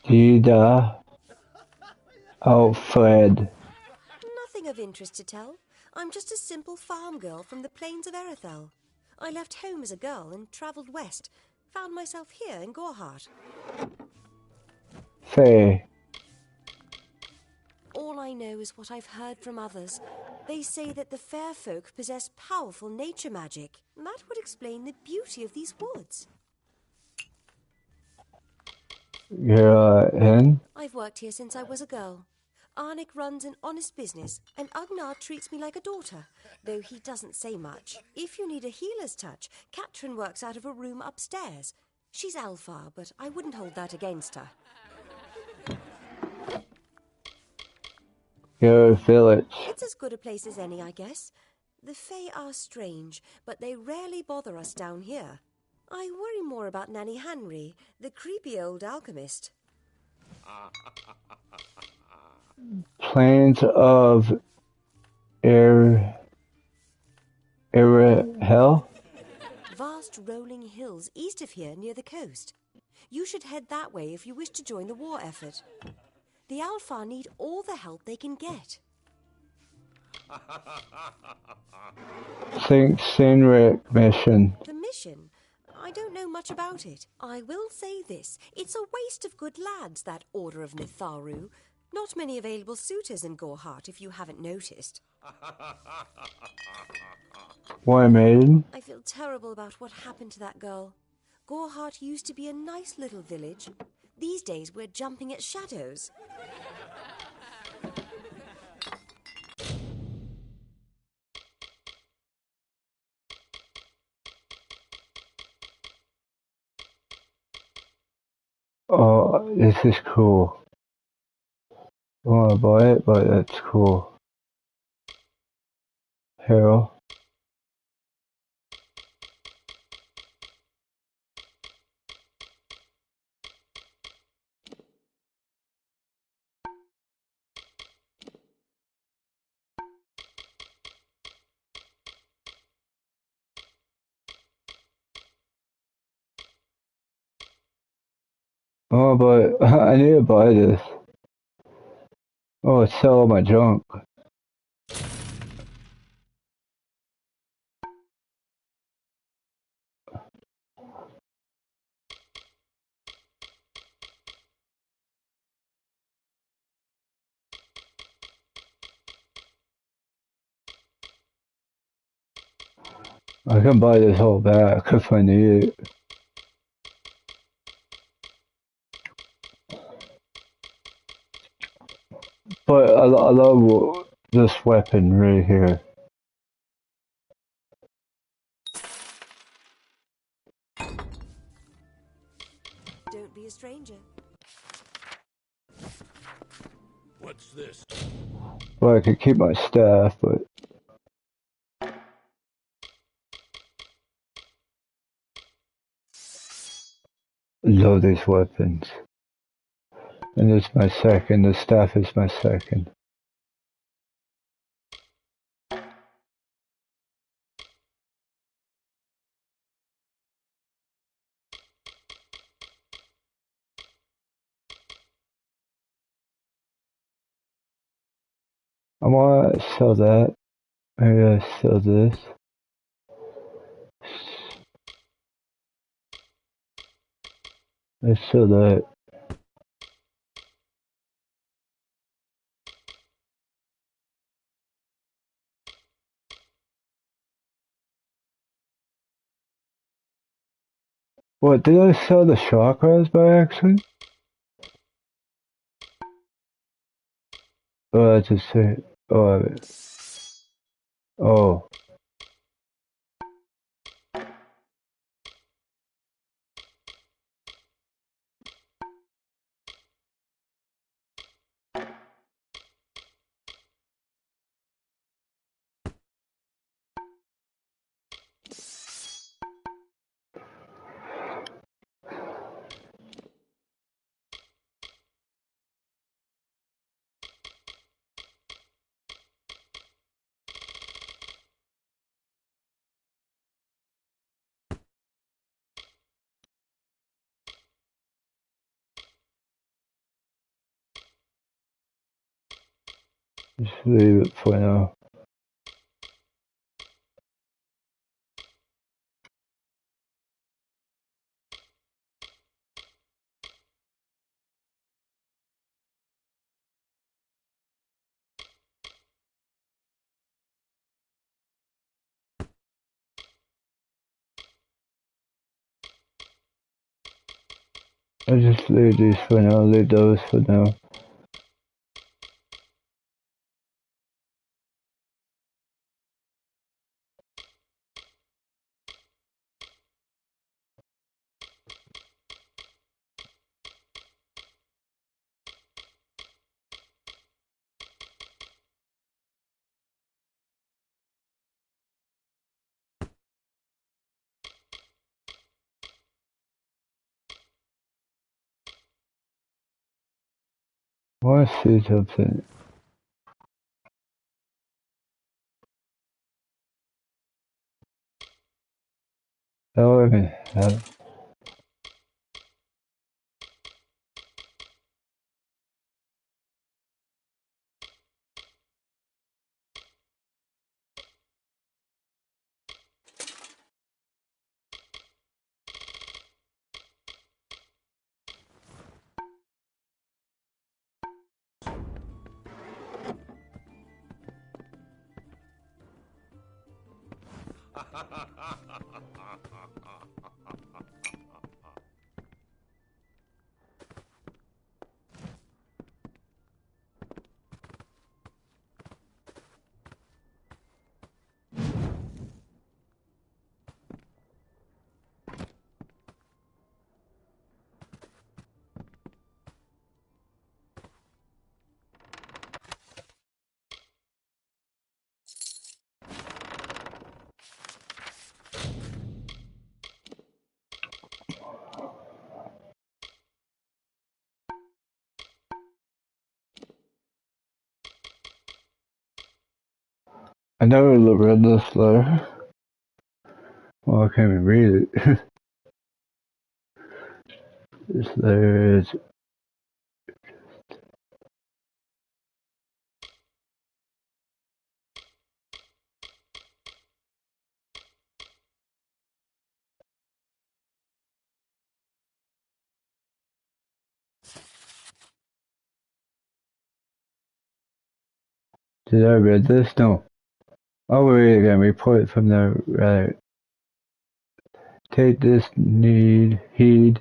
Dida. Alfred. nothing of interest to tell. I'm just a simple farm girl from the plains of Erethel. I left home as a girl and travelled west. Found myself here in Gorhart. Faye. All I know is what I've heard from others. They say that the fair folk possess powerful nature magic. That would explain the beauty of these woods. You're in? I've worked here since I was a girl. Arnik runs an honest business, and Agnar treats me like a daughter, though he doesn't say much. If you need a healer's touch, Katrin works out of a room upstairs. She's Alfar, but I wouldn't hold that against her. Your village. It's as good a place as any, I guess. The Fae are strange, but they rarely bother us down here. I worry more about Nanny Henry, the creepy old alchemist. Plains of Hell? Vast rolling hills east of here near the coast. You should head that way if you wish to join the war effort. The Alfar need all the help they can get. St. Sinric mission. The mission? I don't know much about it. I will say this. It's a waste of good lads, that Order of Nitharu. Not many available suitors in Gorhart, if you haven't noticed. Why, maiden? I feel terrible about what happened to that girl. Gorhart used to be a nice little village. These days we're jumping at shadows. Oh, this is cool. I don't want to buy it, but that's cool. Hero. Oh, but I need to buy this. Oh, sell all my junk. I can buy this whole back if I need it. But I love this weapon right here. Don't be a stranger. What's this? Well, I could keep my staff, but love these weapons. And it's my second. The staff is my second. I want to sell that. Maybe I sell this. Let's sell that. What, did I sell the chakras by accident? Oh, I just say, oh, oh. Just leave it for now. I'll just leave these for now, leave those for now. I want to see something. Oh, I mean, I never read this letter. Well, I can't even read it. This letter is. Did I read this? No. I'll read it again. Report from the right. Take this heed,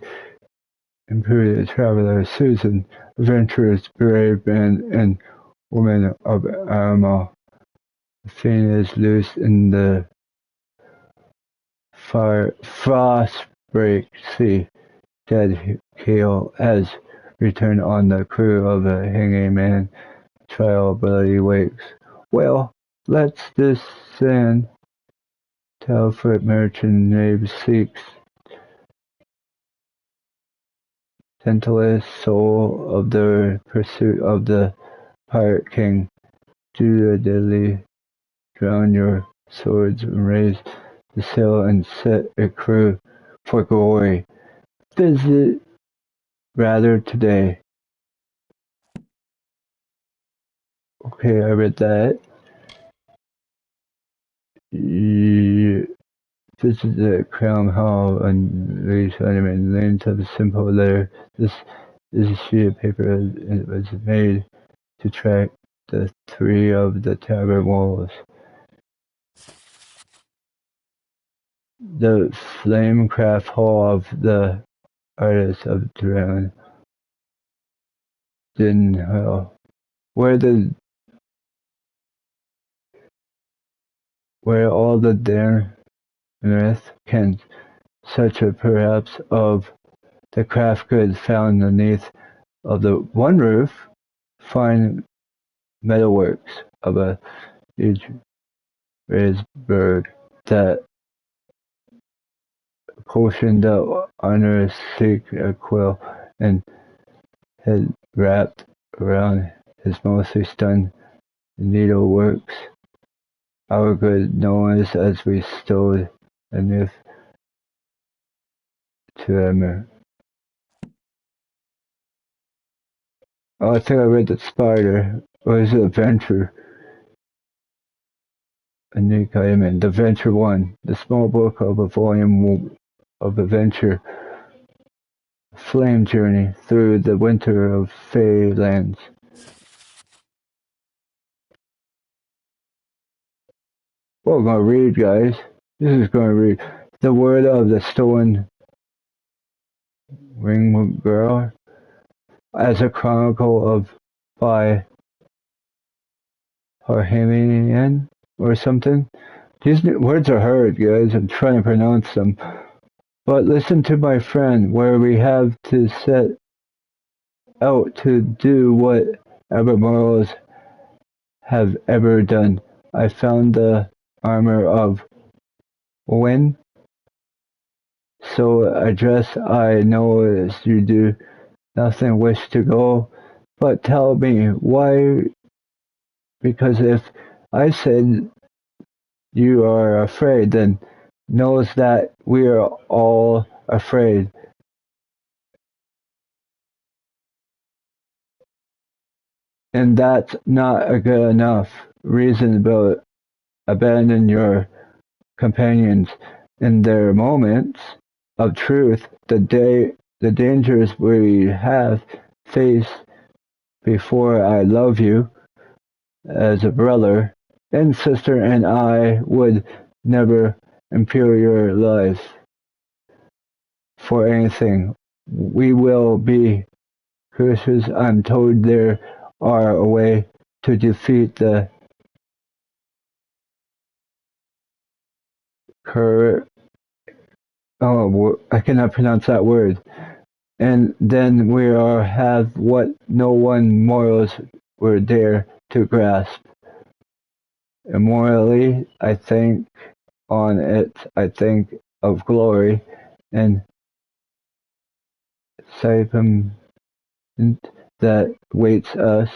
imperial traveler Susan, adventurous, brave man and woman of armor. Athena is loose in the frost break sea. Dead Kale has returned on the crew of a hanging man. Trial bloody wakes. Well, let's this send. Telford merchant knave seeks. Gentlest soul of the pursuit of the pirate king. Do the deadly, drown your swords and raise the sail and set a crew for glory. Visit rather today. Okay, I read that. Visit the Crown Hall and Lee Sutherland lanes of a simple letter. This is a sheet of paper and it was made to track the three of the tavern walls. The Flamecraft Hall of the artist of Drown. Din Hall. Where all the darneth can such a perhaps of the craft goods found underneath of the one roof, fine metalworks of a huge raised berg that portioned the honor seek a quill and had wrapped around his mostly stunned needleworks. Our good noise as we stole beneath to emmer. Oh, I think I read the spider. Or is it Adventure? A unique item. The Venture 1. The small book of a volume of adventure. Flame journey through the winter of Fey lands. Well, I'm gonna read, guys. This is gonna read. The word of the stolen ring girl as a chronicle of by Harhamian or something. These words are hard, guys. I'm trying to pronounce them. But listen to my friend, where we have to set out to do whatever mortals have ever done. I found the armor of Owen, so address I know as you do. Nothing wish to go, but tell me why, because if I said you are afraid, then knows that we are all afraid. And that's not a good enough reason to abandon your companions in their moments of truth. The dangers we have faced before. I love you as a brother and sister, and I would never impure your life for anything. We will be curses. I'm told there are a way to defeat the cur. Oh, I cannot pronounce that word. And then we are have what no one mortals were dare to grasp. Immorally, I think on it. I think of glory and Sapum that waits us,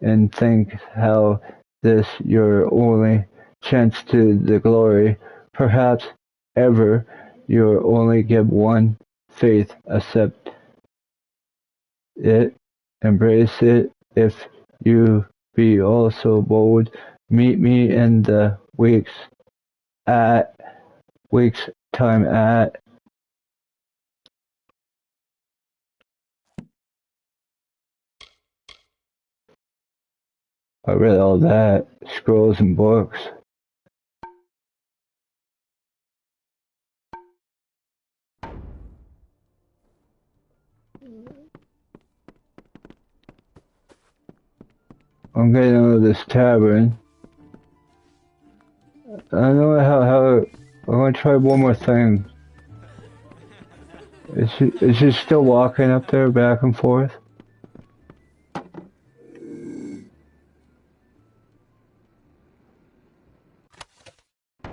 and think how this your only chance to the glory, perhaps ever you only give one faith, accept it, embrace it, if you be also bold, meet me in the week's time at I read all that, scrolls and books. I'm getting out of this tavern. I know how I'm gonna try one more thing. Is she still walking up there back and forth?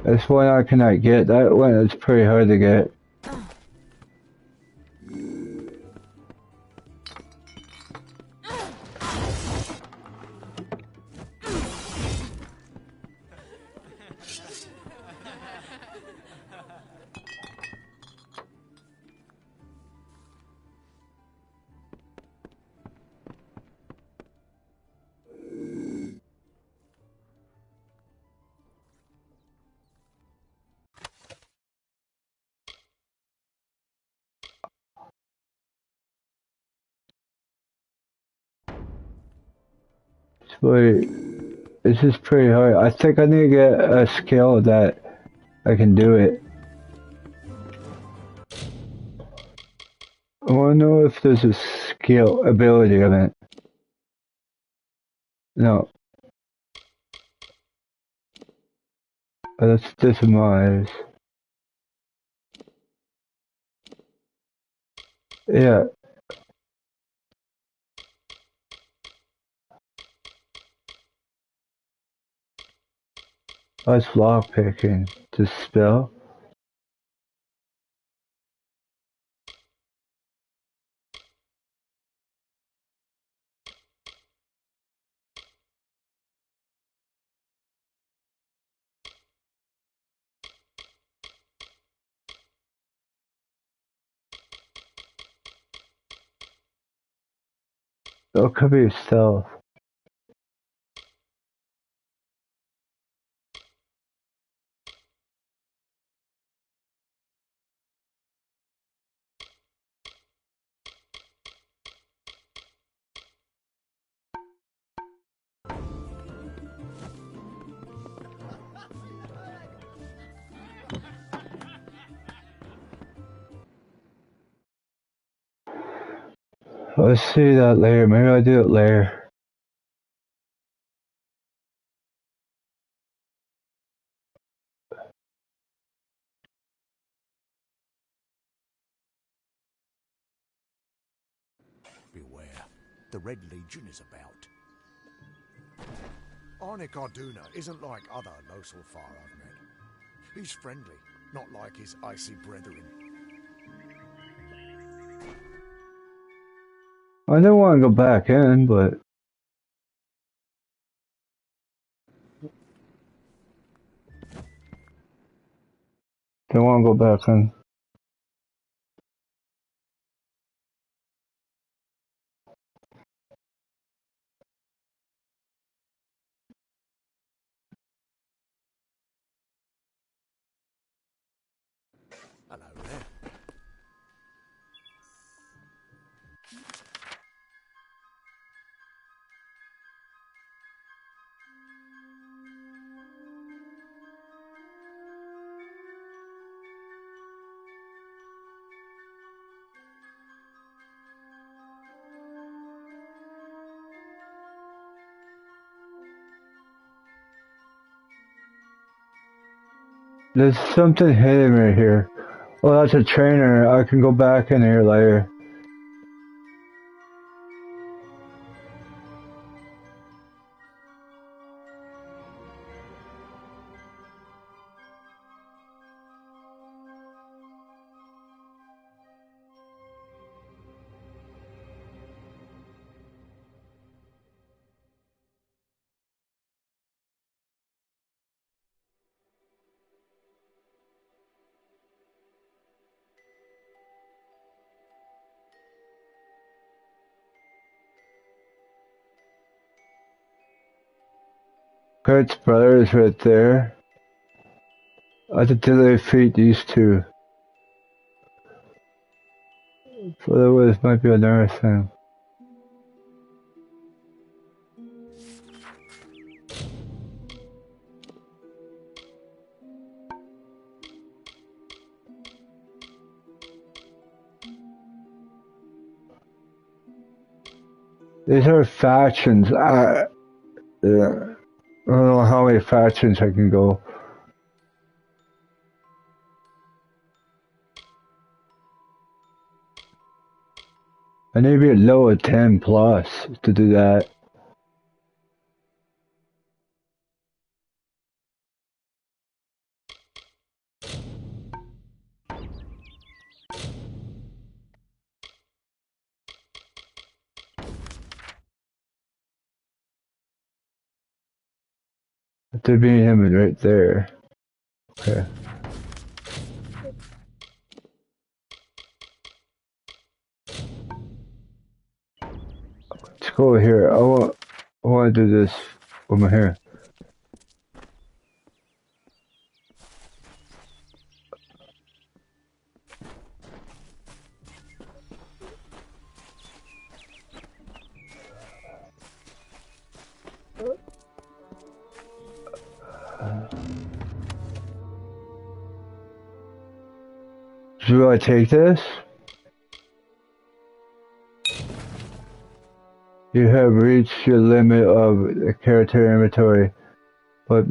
That's one I cannot get. That one is pretty hard to get. Wait, this is pretty hard. I think I need to get a skill that I can do it. I wanna know if there's a skill ability of it. No. That's dismiss. Yeah. That's lockpicking. To spell. It could be stealth. Let's see that later. Maybe I'll do it later. Beware. The Red Legion is about. Arnik Arduna isn't like other Losalfar I've met. He's friendly, not like his icy brethren. I don't want to go back in, but... Don't want to go back in. Hello there. There's something hidden right here. Oh, that's a trainer. I can go back in here later. Kurt's brother is right there. I have to defeat these two. So this might be another thing. These are factions. Yeah. I don't know how many factions I can go. I need to be low at 10 plus to do that. There be him right there. Okay. Let's go over here. I want to do this over here. Do I take this? You have reached your limit of the character inventory, but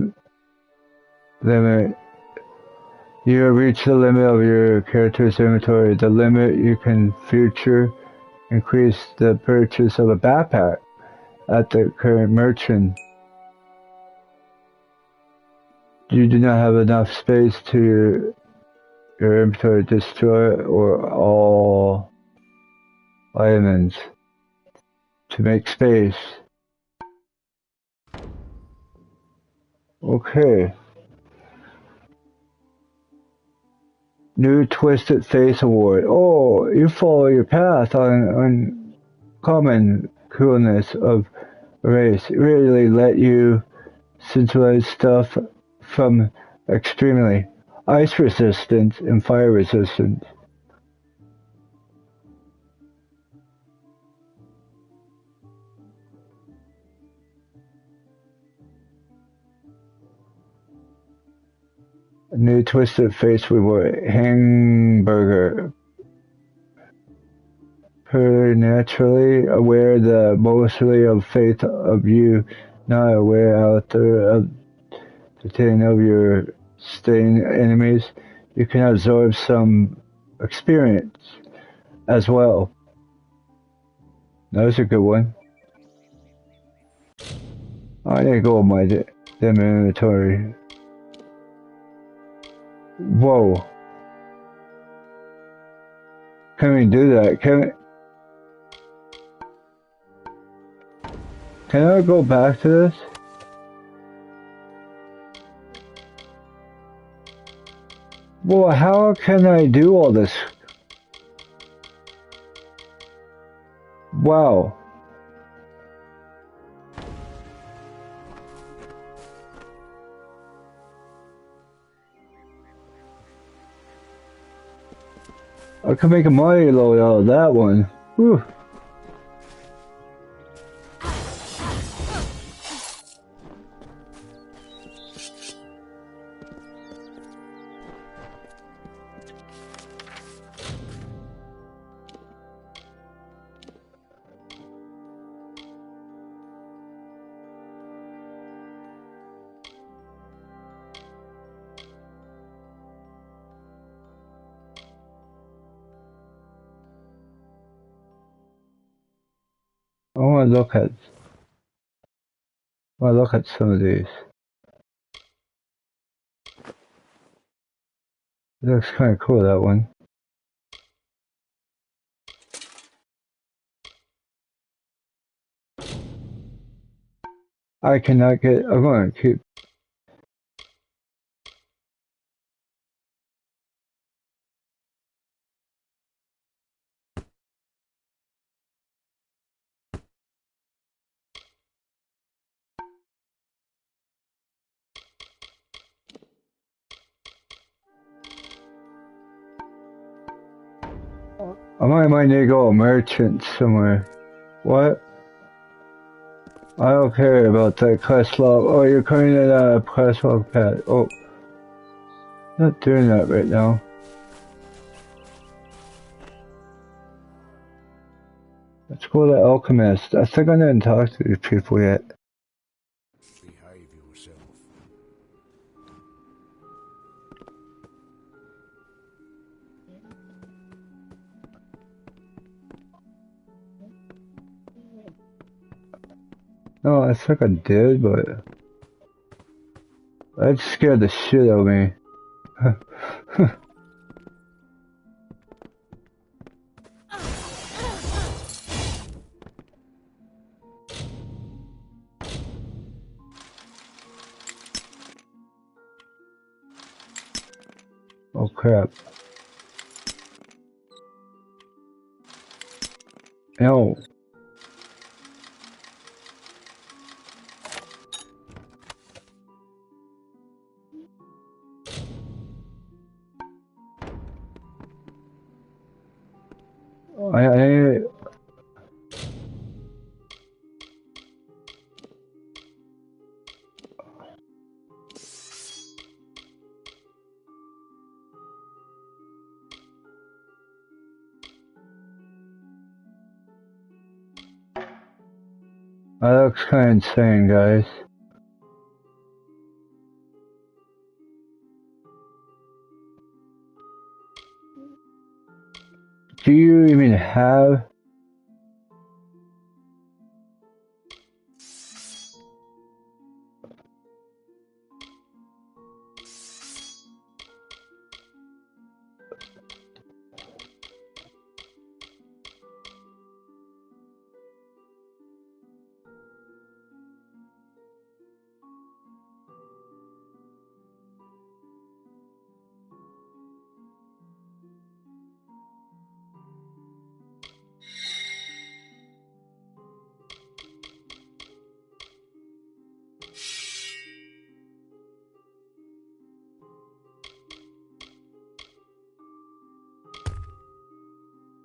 limit. You have reached the limit of your character's inventory. The limit you can future increase the purchase of a backpack at the current merchant. You do not have enough space to your inventory to destroy or all items to make space. Okay. New Twisted Face Award. Oh, you follow your path on common coolness of race. It really let you synthesize stuff from extremely ice resistance and fire resistance. A new Twisted Face Reward. Hamburger. supernaturally aware the mostly of faith of you, not aware out there of the thing of your staying enemies. You can absorb some experience as well. That was a good one. I need to go with my damn inventory. Whoa. Can we do that? Can I go back to this? Well, how can I do all this? Wow. I can make a money load out of that one. Whew. I want to look at some of these. It looks kind of cool, that one. I cannot get. I'm going to keep. I might need to go a merchant somewhere. What? I don't care about that quest log. Oh, you're coming to that quest log pad. Oh. Not doing that right now. Let's go to Alchemist. I think I didn't talk to these people yet. Behave yourself. No, I think I did, but that scared the shit out of me. Oh crap. No. I that looks kinda insane, guys. Do you even have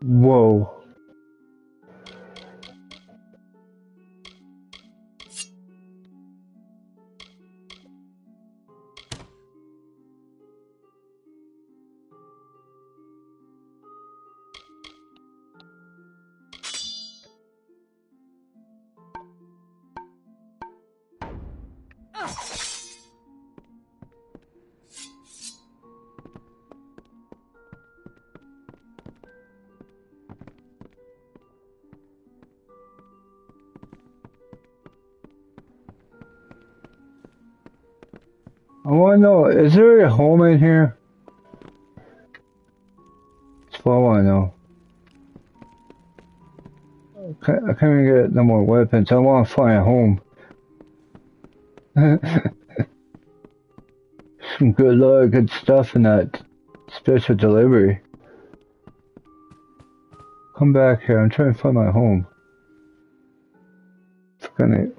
whoa. I wanna know, is there a home in here? That's what I wanna know. I can't even get no more weapons. I wanna find a home. Some good luck, good stuff in that special delivery. Come back here, I'm trying to find my home. It's gonna...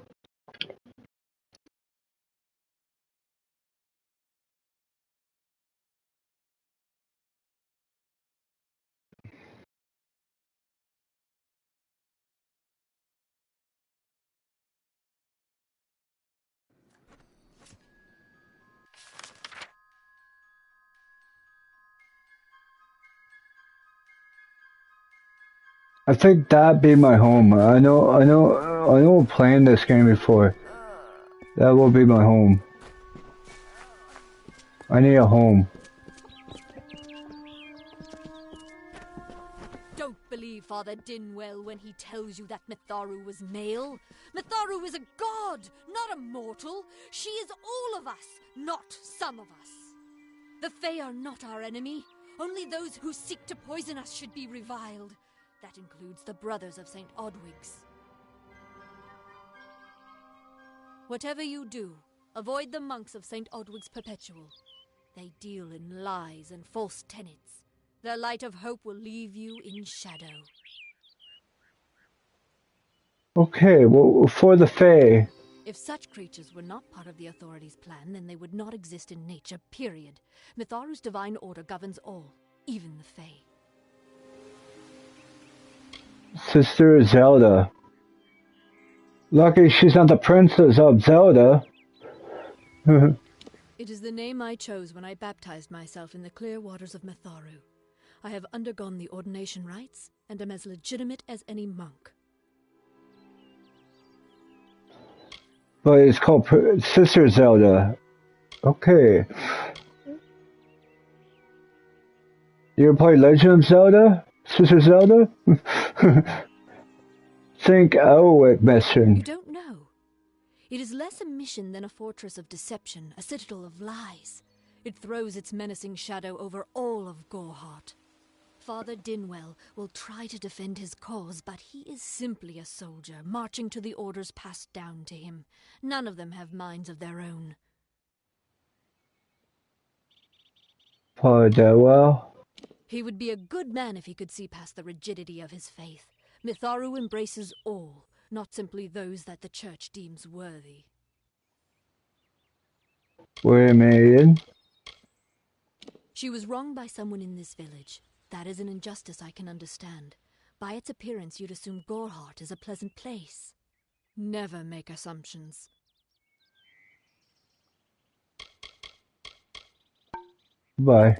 I think that'd be my home. I know playing this game before. That will be my home. I need a home. Don't believe Father Dinwell when he tells you that Mitharu was male. Mitharu is a god, not a mortal. She is all of us, not some of us. The Fae are not our enemy. Only those who seek to poison us should be reviled. That includes the brothers of St. Odwig's. Whatever you do, avoid the monks of St. Odwig's Perpetual. They deal in lies and false tenets. Their light of hope will leave you in shadow. Okay, well, for the Fae. If such creatures were not part of the authorities' plan, then they would not exist in nature, period. Mitharu's divine order governs all, even the Fae. Sister Zelda. Lucky she's not the princess of Zelda. It is the name I chose when I baptized myself in the clear waters of Mitharu. I have undergone the ordination rites, and am as legitimate as any monk. But it's called Sister Zelda. Okay. You ever play Legend of Zelda? Sister Zelda? Think Elwick mission. You don't know. It is less a mission than a fortress of deception, a citadel of lies. It throws its menacing shadow over all of Gorehart. Father Dinwell will try to defend his cause, but he is simply a soldier, marching to the orders passed down to him. None of them have minds of their own. Father Dinwell? He would be a good man if he could see past the rigidity of his faith. Mitharu embraces all, not simply those that the Church deems worthy. Wait a minute. She was wronged by someone in this village. That is an injustice I can understand. By its appearance, you'd assume Gorehart is a pleasant place. Never make assumptions. Bye.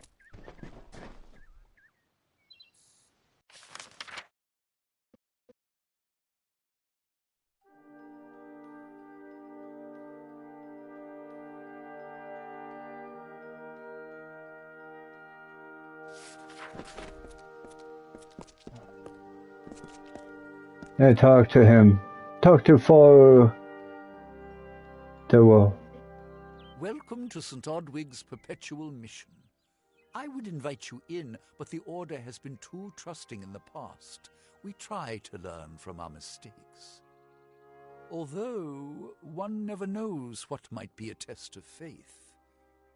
I talk to him. Talk to Father Dinwell. Welcome to St. Odwig's Perpetual Mission. I would invite you in, but the Order has been too trusting in the past. We try to learn from our mistakes. Although, one never knows what might be a test of faith.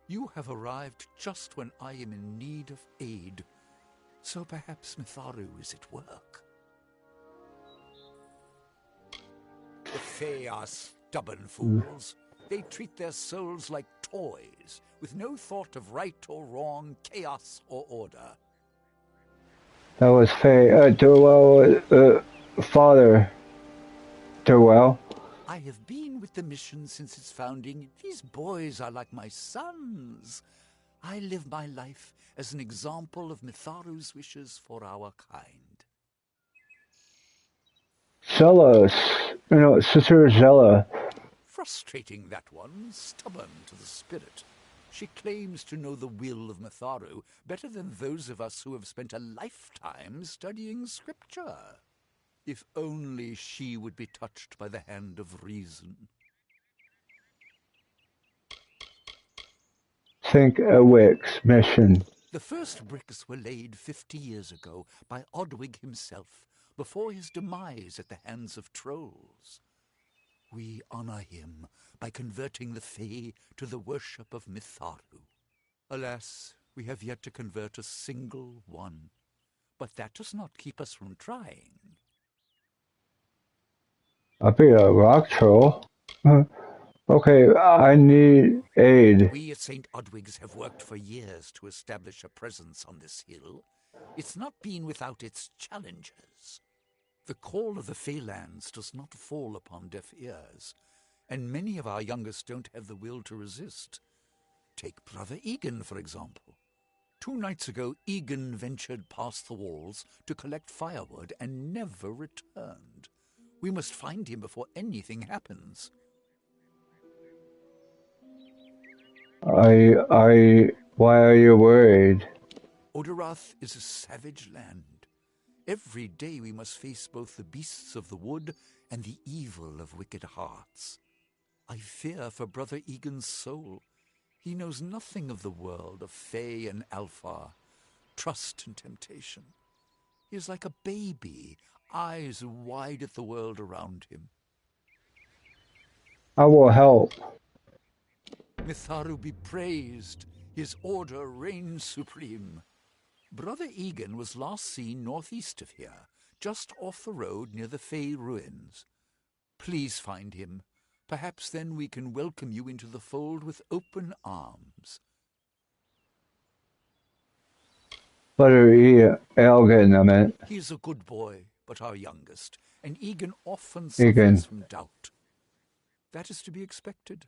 You have arrived just when I am in need of aid. So perhaps Mitharu is at work. The Fae are stubborn fools. They treat their souls like toys, with no thought of right or wrong, chaos or order. That was Dinwell, Father Dinwell. I have been with the mission since its founding. These boys are like my sons. I live my life as an example of Mitharu's wishes for our kind. Zealous. Sister Zella. Frustrating, that one. Stubborn to the spirit. She claims to know the will of Mitharu better than those of us who have spent a lifetime studying scripture. If only she would be touched by the hand of reason. Think a Wick's mission. The first bricks were laid 50 years ago by Odwig himself, before his demise at the hands of trolls. We honor him by converting the Fae to the worship of Mitharu. Alas, we have yet to convert a single one. But that does not keep us from trying. I'll be a rock troll. Okay, I need aid. We at St. Odwig's have worked for years to establish a presence on this hill. It's not been without its challenges. The call of the Feylands does not fall upon deaf ears, and many of our youngest don't have the will to resist. Take Brother Egan, for example. 2 nights ago, Egan ventured past the walls to collect firewood and never returned. We must find him before anything happens. Why are you worried? Odorath is a savage land. Every day we must face both the beasts of the wood and the evil of wicked hearts. I fear for Brother Egan's soul. He knows nothing of the world of Fae and Alpha, trust and temptation. He is like a baby, eyes wide at the world around him. I will help. Mitharu be praised. His order reigns supreme. Brother Egan was last seen northeast of here, just off the road near the Fey ruins. Please find him. Perhaps then we can welcome you into the fold with open arms. Brother Elgin, I meant. He's a good boy, but our youngest, and Egan often suffers from doubt. That is to be expected.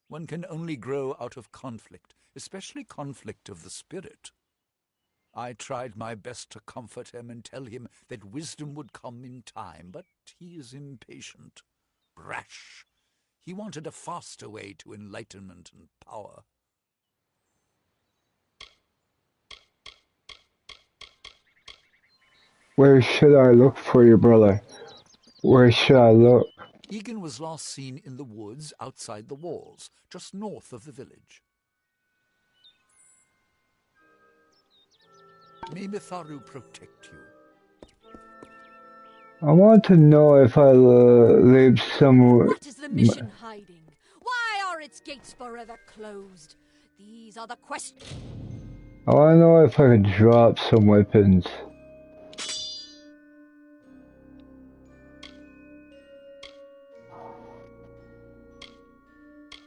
One can only grow out of conflict, especially conflict of the spirit. I tried my best to comfort him and tell him that wisdom would come in time, but he is impatient, rash. He wanted a faster way to enlightenment and power. Where should I look for you, brother? Where should I look? Egan was last seen in the woods outside the walls, just north of the village. May Mitharu protect you. I want to know if I live somewhere. What is the mission hiding? Why are its gates forever closed? These are the questions. I want to know if I can drop some weapons.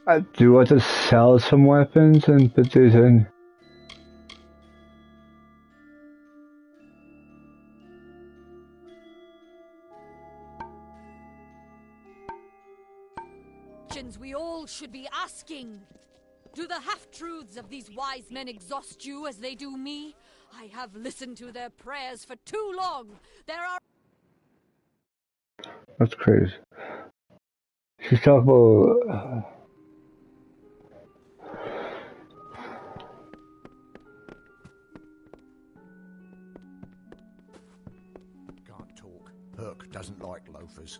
I do want to sell some weapons and put these in. We all should be asking. Do the half-truths of these wise men exhaust you as they do me? I have listened to their prayers for too long. There are... That's crazy. She's talking about... Can't talk. Herc doesn't like loafers.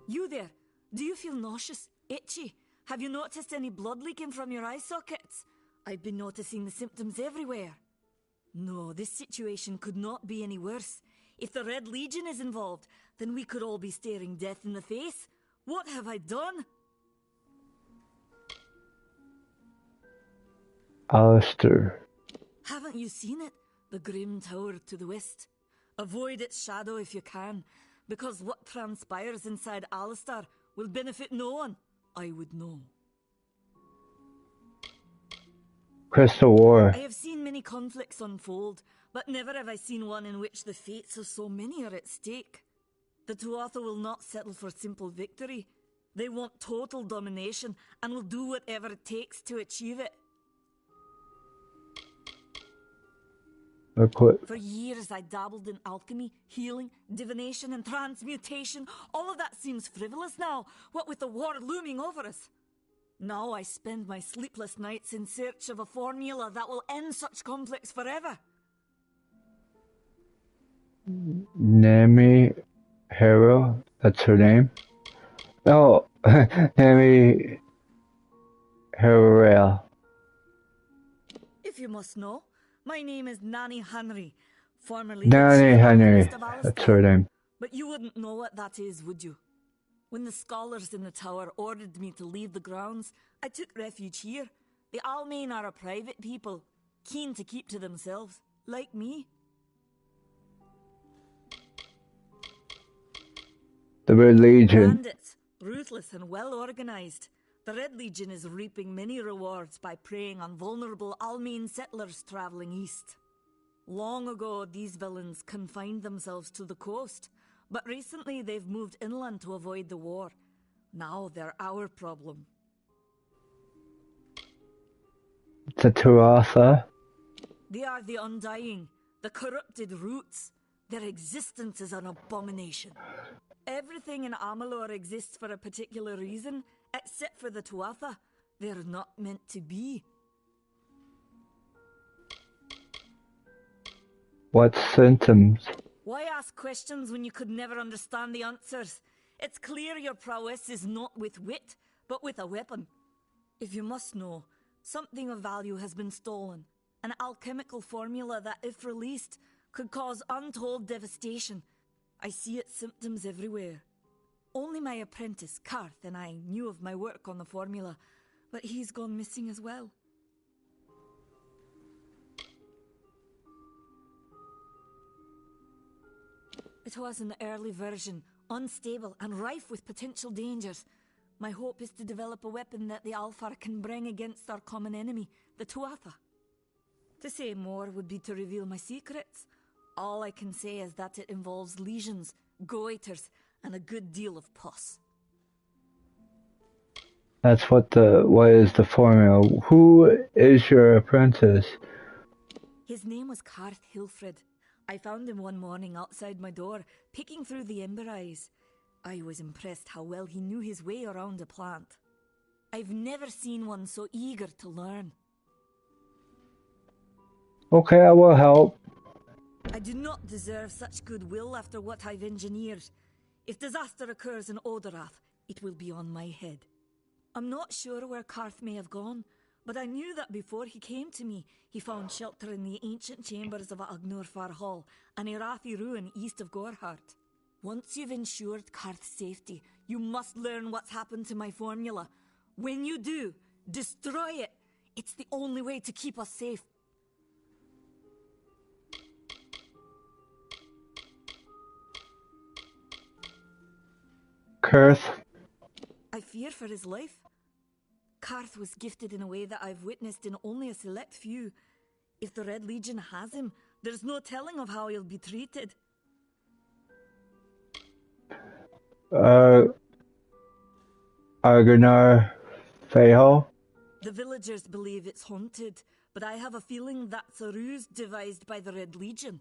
You there? Do you feel nauseous? Itchy? Have you noticed any blood leaking from your eye sockets? I've been noticing the symptoms everywhere. No, this situation could not be any worse. If the Red Legion is involved, then we could all be staring death in the face. What have I done? Alistair. Haven't you seen it? The grim tower to the west. Avoid its shadow if you can, because what transpires inside Alistair will benefit no one. I would know. Crystal War. I have seen many conflicts unfold, but never have I seen one in which the fates of so many are at stake. The Tuatha will not settle for simple victory. They want total domination and will do whatever it takes to achieve it. For years I dabbled in alchemy, healing, divination and transmutation. All of that seems frivolous now, what with the war looming over us. Now I spend my sleepless nights in search of a formula that will end such conflicts forever. Nami Hero, that's her name. Oh, Nami Herrera. If you must know, my name is Nanny Henry, formerly Nanny the Henry. Chief Alchemist of That's her Alistair. name. But you wouldn't know what that is, would you? When the scholars in the tower ordered me to leave the grounds, I took refuge here. The Almain are a private people, keen to keep to themselves, like me. The Red Legion. Bandits, ruthless and well organized. The Red Legion is reaping many rewards by preying on vulnerable Almain settlers traveling east. Long ago, these villains confined themselves to the coast, but recently they've moved inland to avoid the war. Now they're our problem. The Tuatha. They are the Undying, the corrupted roots. Their existence is an abomination. Everything in Amalur exists for a particular reason, except for the Tuatha. They're not meant to be. What symptoms? Why ask questions when you could never understand the answers? It's clear your prowess is not with wit, but with a weapon. If you must know, something of value has been stolen. An alchemical formula that, if released, could cause untold devastation. I see its symptoms everywhere. Only my apprentice, Karth, and I knew of my work on the formula, but he's gone missing as well. It was an early version, unstable and rife with potential dangers. My hope is to develop a weapon that the Alfar can bring against our common enemy, the Tuatha. To say more would be to reveal my secrets. All I can say is that it involves lesions, goiters, and a good deal of pus. That's what is the formula? Who is your apprentice? His name was Karth Hilfred. I found him one morning outside my door, picking through the ember eyes. I was impressed how well he knew his way around a plant. I've never seen one so eager to learn. Okay, I will help. I do not deserve such goodwill after what I've engineered. If disaster occurs in Odorath, it will be on my head. I'm not sure where Karth may have gone, but I knew that before he came to me, he found shelter in the ancient chambers of Agnurfar Hall, an Irathi ruin east of Gorhart. Once you've ensured Karth's safety, you must learn what's happened to my formula. When you do, destroy it. It's the only way to keep us safe. Karth. I fear for his life. Karth was gifted in a way that I've witnessed in only a select few. If the Red Legion has him, there's no telling of how he'll be treated. Argonar Feho? The villagers believe it's haunted, but I have a feeling that's a ruse devised by the Red Legion.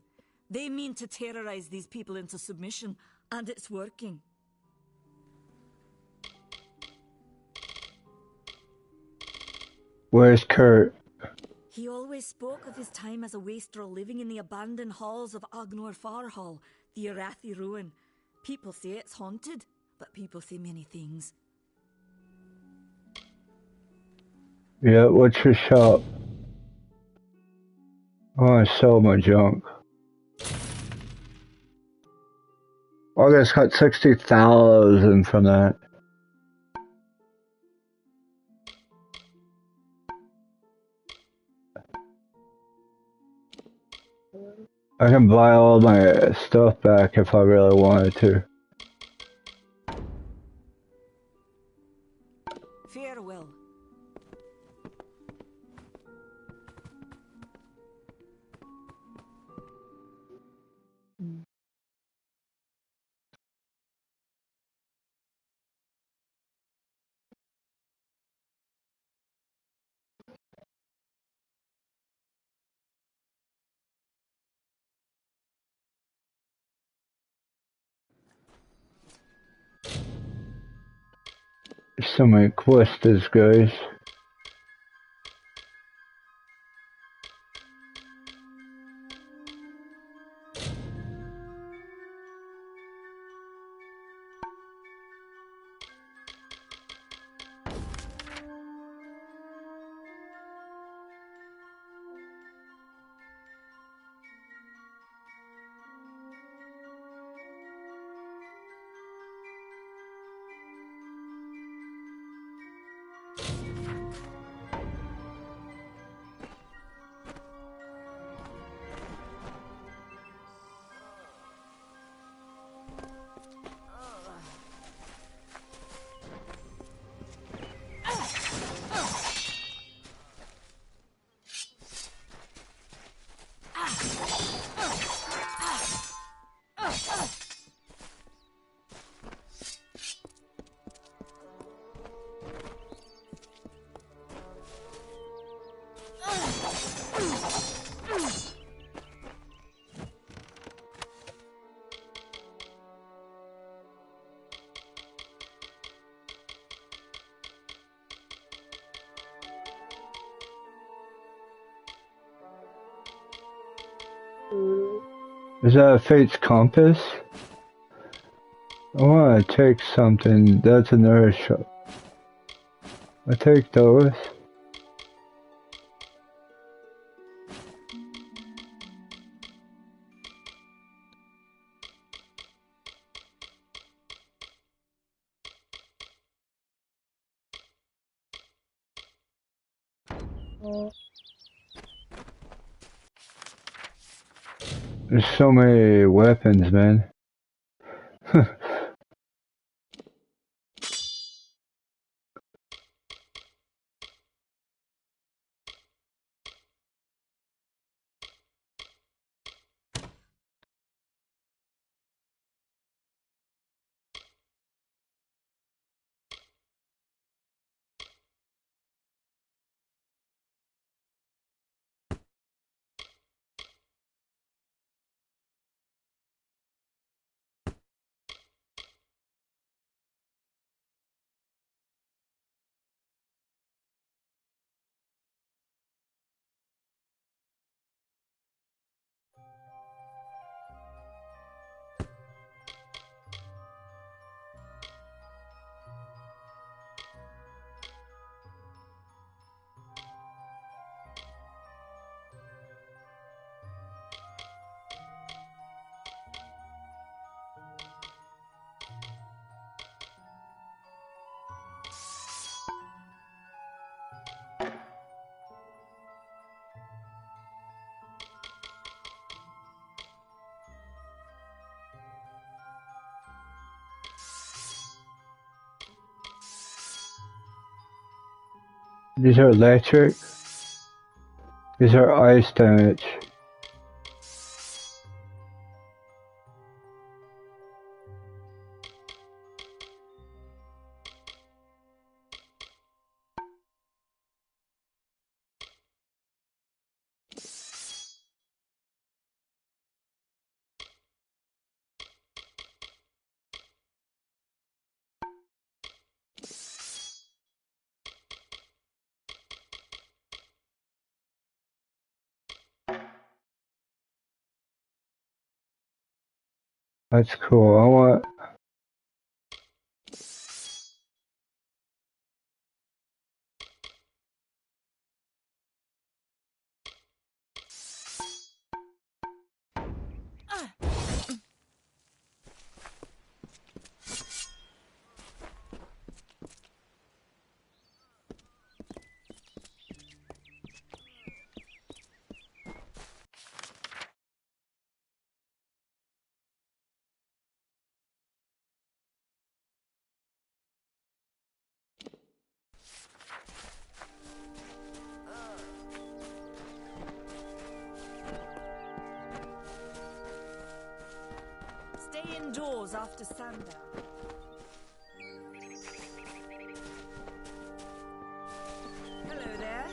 They mean to terrorize these people into submission, and it's working. Where's Kurt? He always spoke of his time as a wastrel living in the abandoned halls of Agnurfar Hall, the Irathi ruin. People say it's haunted, but people say many things. Yeah, what's your shop? I want to sell my junk. Oh, I just got 60,000 from that. I can buy all my stuff back if I really wanted to. Farewell. So many quests, guys. Is that a fate's compass? I want to take something. That's another shop. I take those. There's so many weapons, man. These are electric. These are ice damage. That's cool. I want. Stay indoors after sundown. Hello there.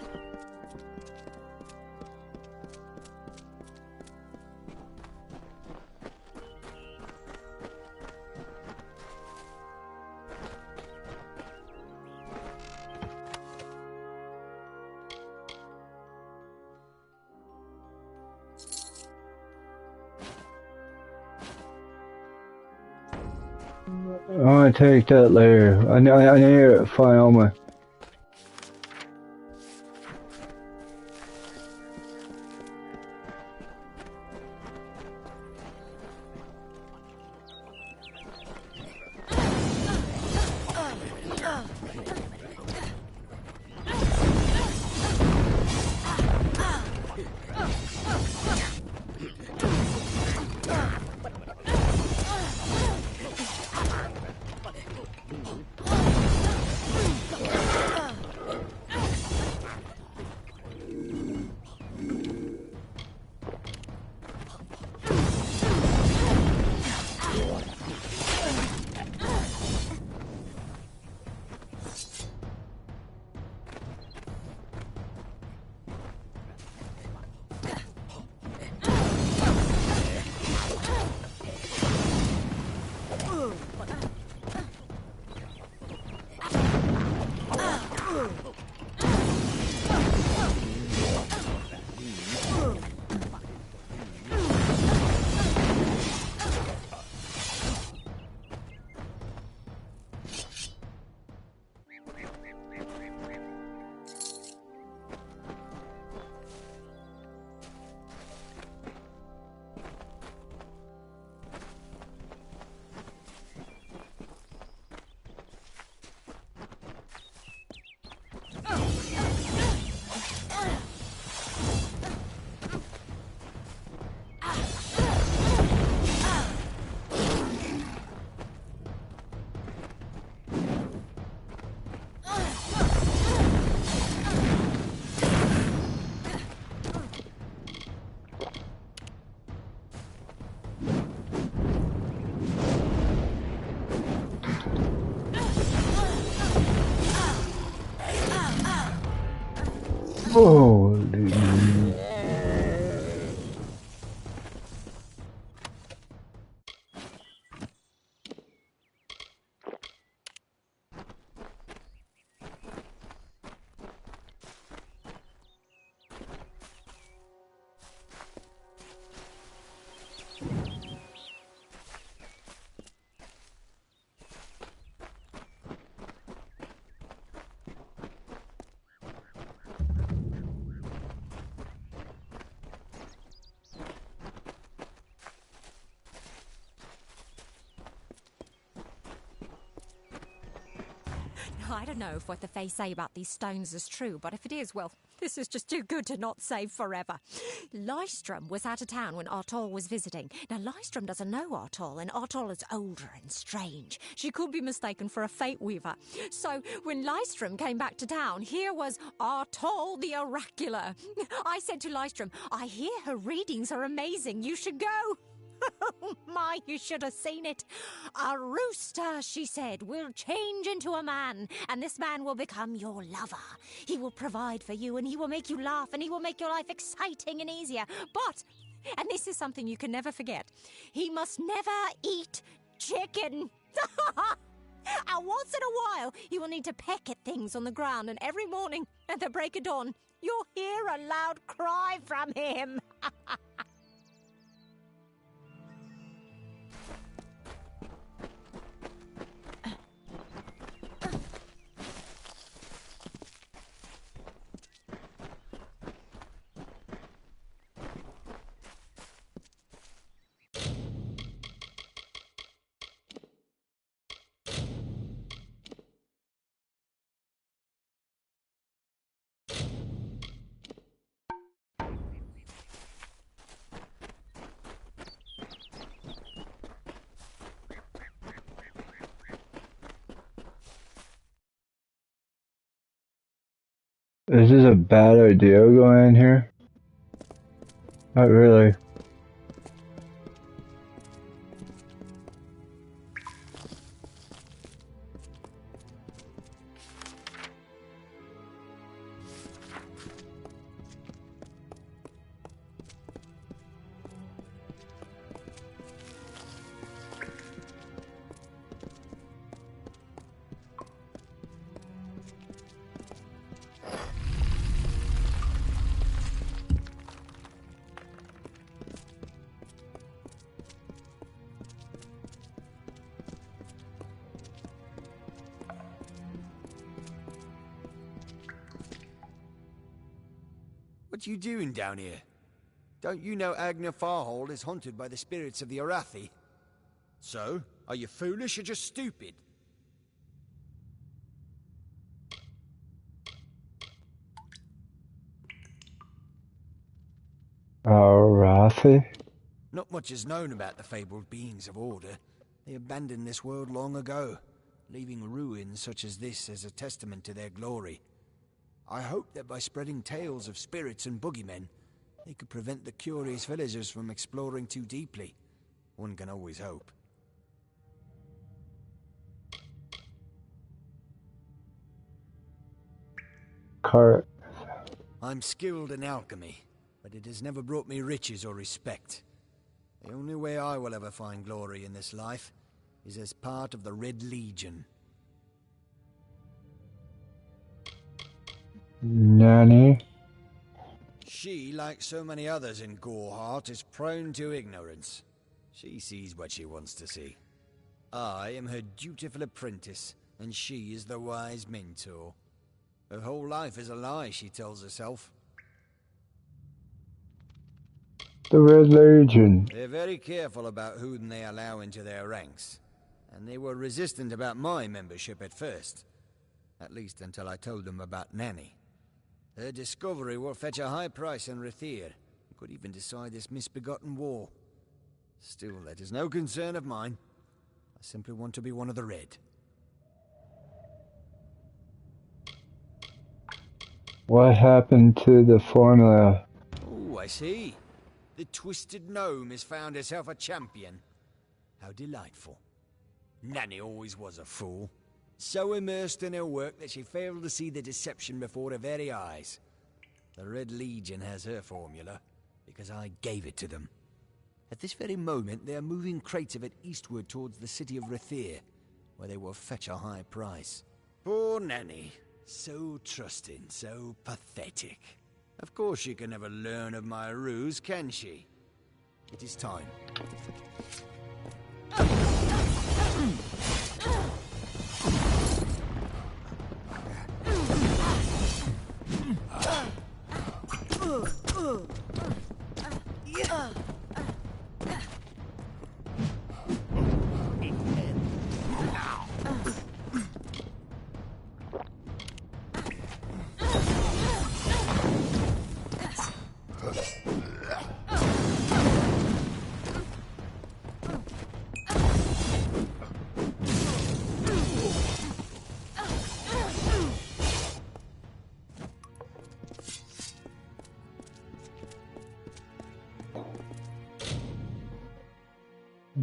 I want to take that later. I need to find all my. I don't know if what the Fae say about these stones is true, but if it is, well, this is just too good to not save forever. Lystrom was out of town when Artol was visiting. Now, Lystrom doesn't know Artol, and Artol is older and strange. She could be mistaken for a Fate Weaver. So, when Lystrom came back to town, here was Artol the Oracular. I said to Lystrom, I hear her readings are amazing. You should go. Oh my, you should have seen it. A rooster, she said, will change into a man, and this man will become your lover. He will provide for you, and he will make you laugh, and he will make your life exciting and easier. But, and this is something you can never forget, he must never eat chicken. And once in a while, he will need to peck at things on the ground, and every morning at the break of dawn, you'll hear a loud cry from him. Is this a bad idea going in here? Not really. What you doing down here? Don't you know Agner Farhold is haunted by the spirits of the Arathi? So, are you foolish or just stupid? Arathi? Not much is known about the fabled beings of Order. They abandoned this world long ago, leaving ruins such as this as a testament to their glory. I hope that by spreading tales of spirits and boogeymen, they could prevent the curious villagers from exploring too deeply. One can always hope. Cart. I'm skilled in alchemy, but it has never brought me riches or respect. The only way I will ever find glory in this life is as part of the Red Legion. Nanny? She, like so many others in Goreheart, is prone to ignorance. She sees what she wants to see. I am her dutiful apprentice, and she is the wise mentor. Her whole life is a lie, she tells herself. The Red Legion. They're very careful about whom they allow into their ranks, and they were resistant about my membership at first. At least until I told them about Nanny. Her discovery will fetch a high price in Rathir, and could even decide this misbegotten war. Still, that is no concern of mine. I simply want to be one of the Red. What happened to the formula? Oh, I see. The Twisted Gnome has found herself a champion. How delightful. Nanny always was a fool. So immersed in her work that she failed to see the deception before her very eyes. The Red Legion has her formula, because I gave it to them. At this very moment, they are moving crates of it eastward towards the city of Rathir, where they will fetch a high price. Poor Nanny. So trusting, so pathetic. Of course she can never learn of my ruse, can she? It is time.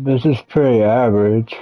This is pretty average.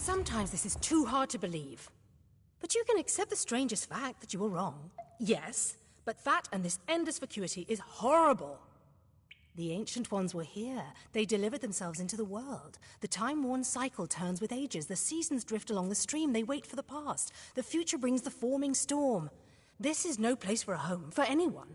Sometimes this is too hard to believe. But you can accept the strangest fact that you were wrong. Yes, but that and this endless vacuity is horrible. The Ancient Ones were here. They delivered themselves into the world. The time-worn cycle turns with ages. The seasons drift along the stream. They wait for the past. The future brings the forming storm. This is no place for a home, for anyone.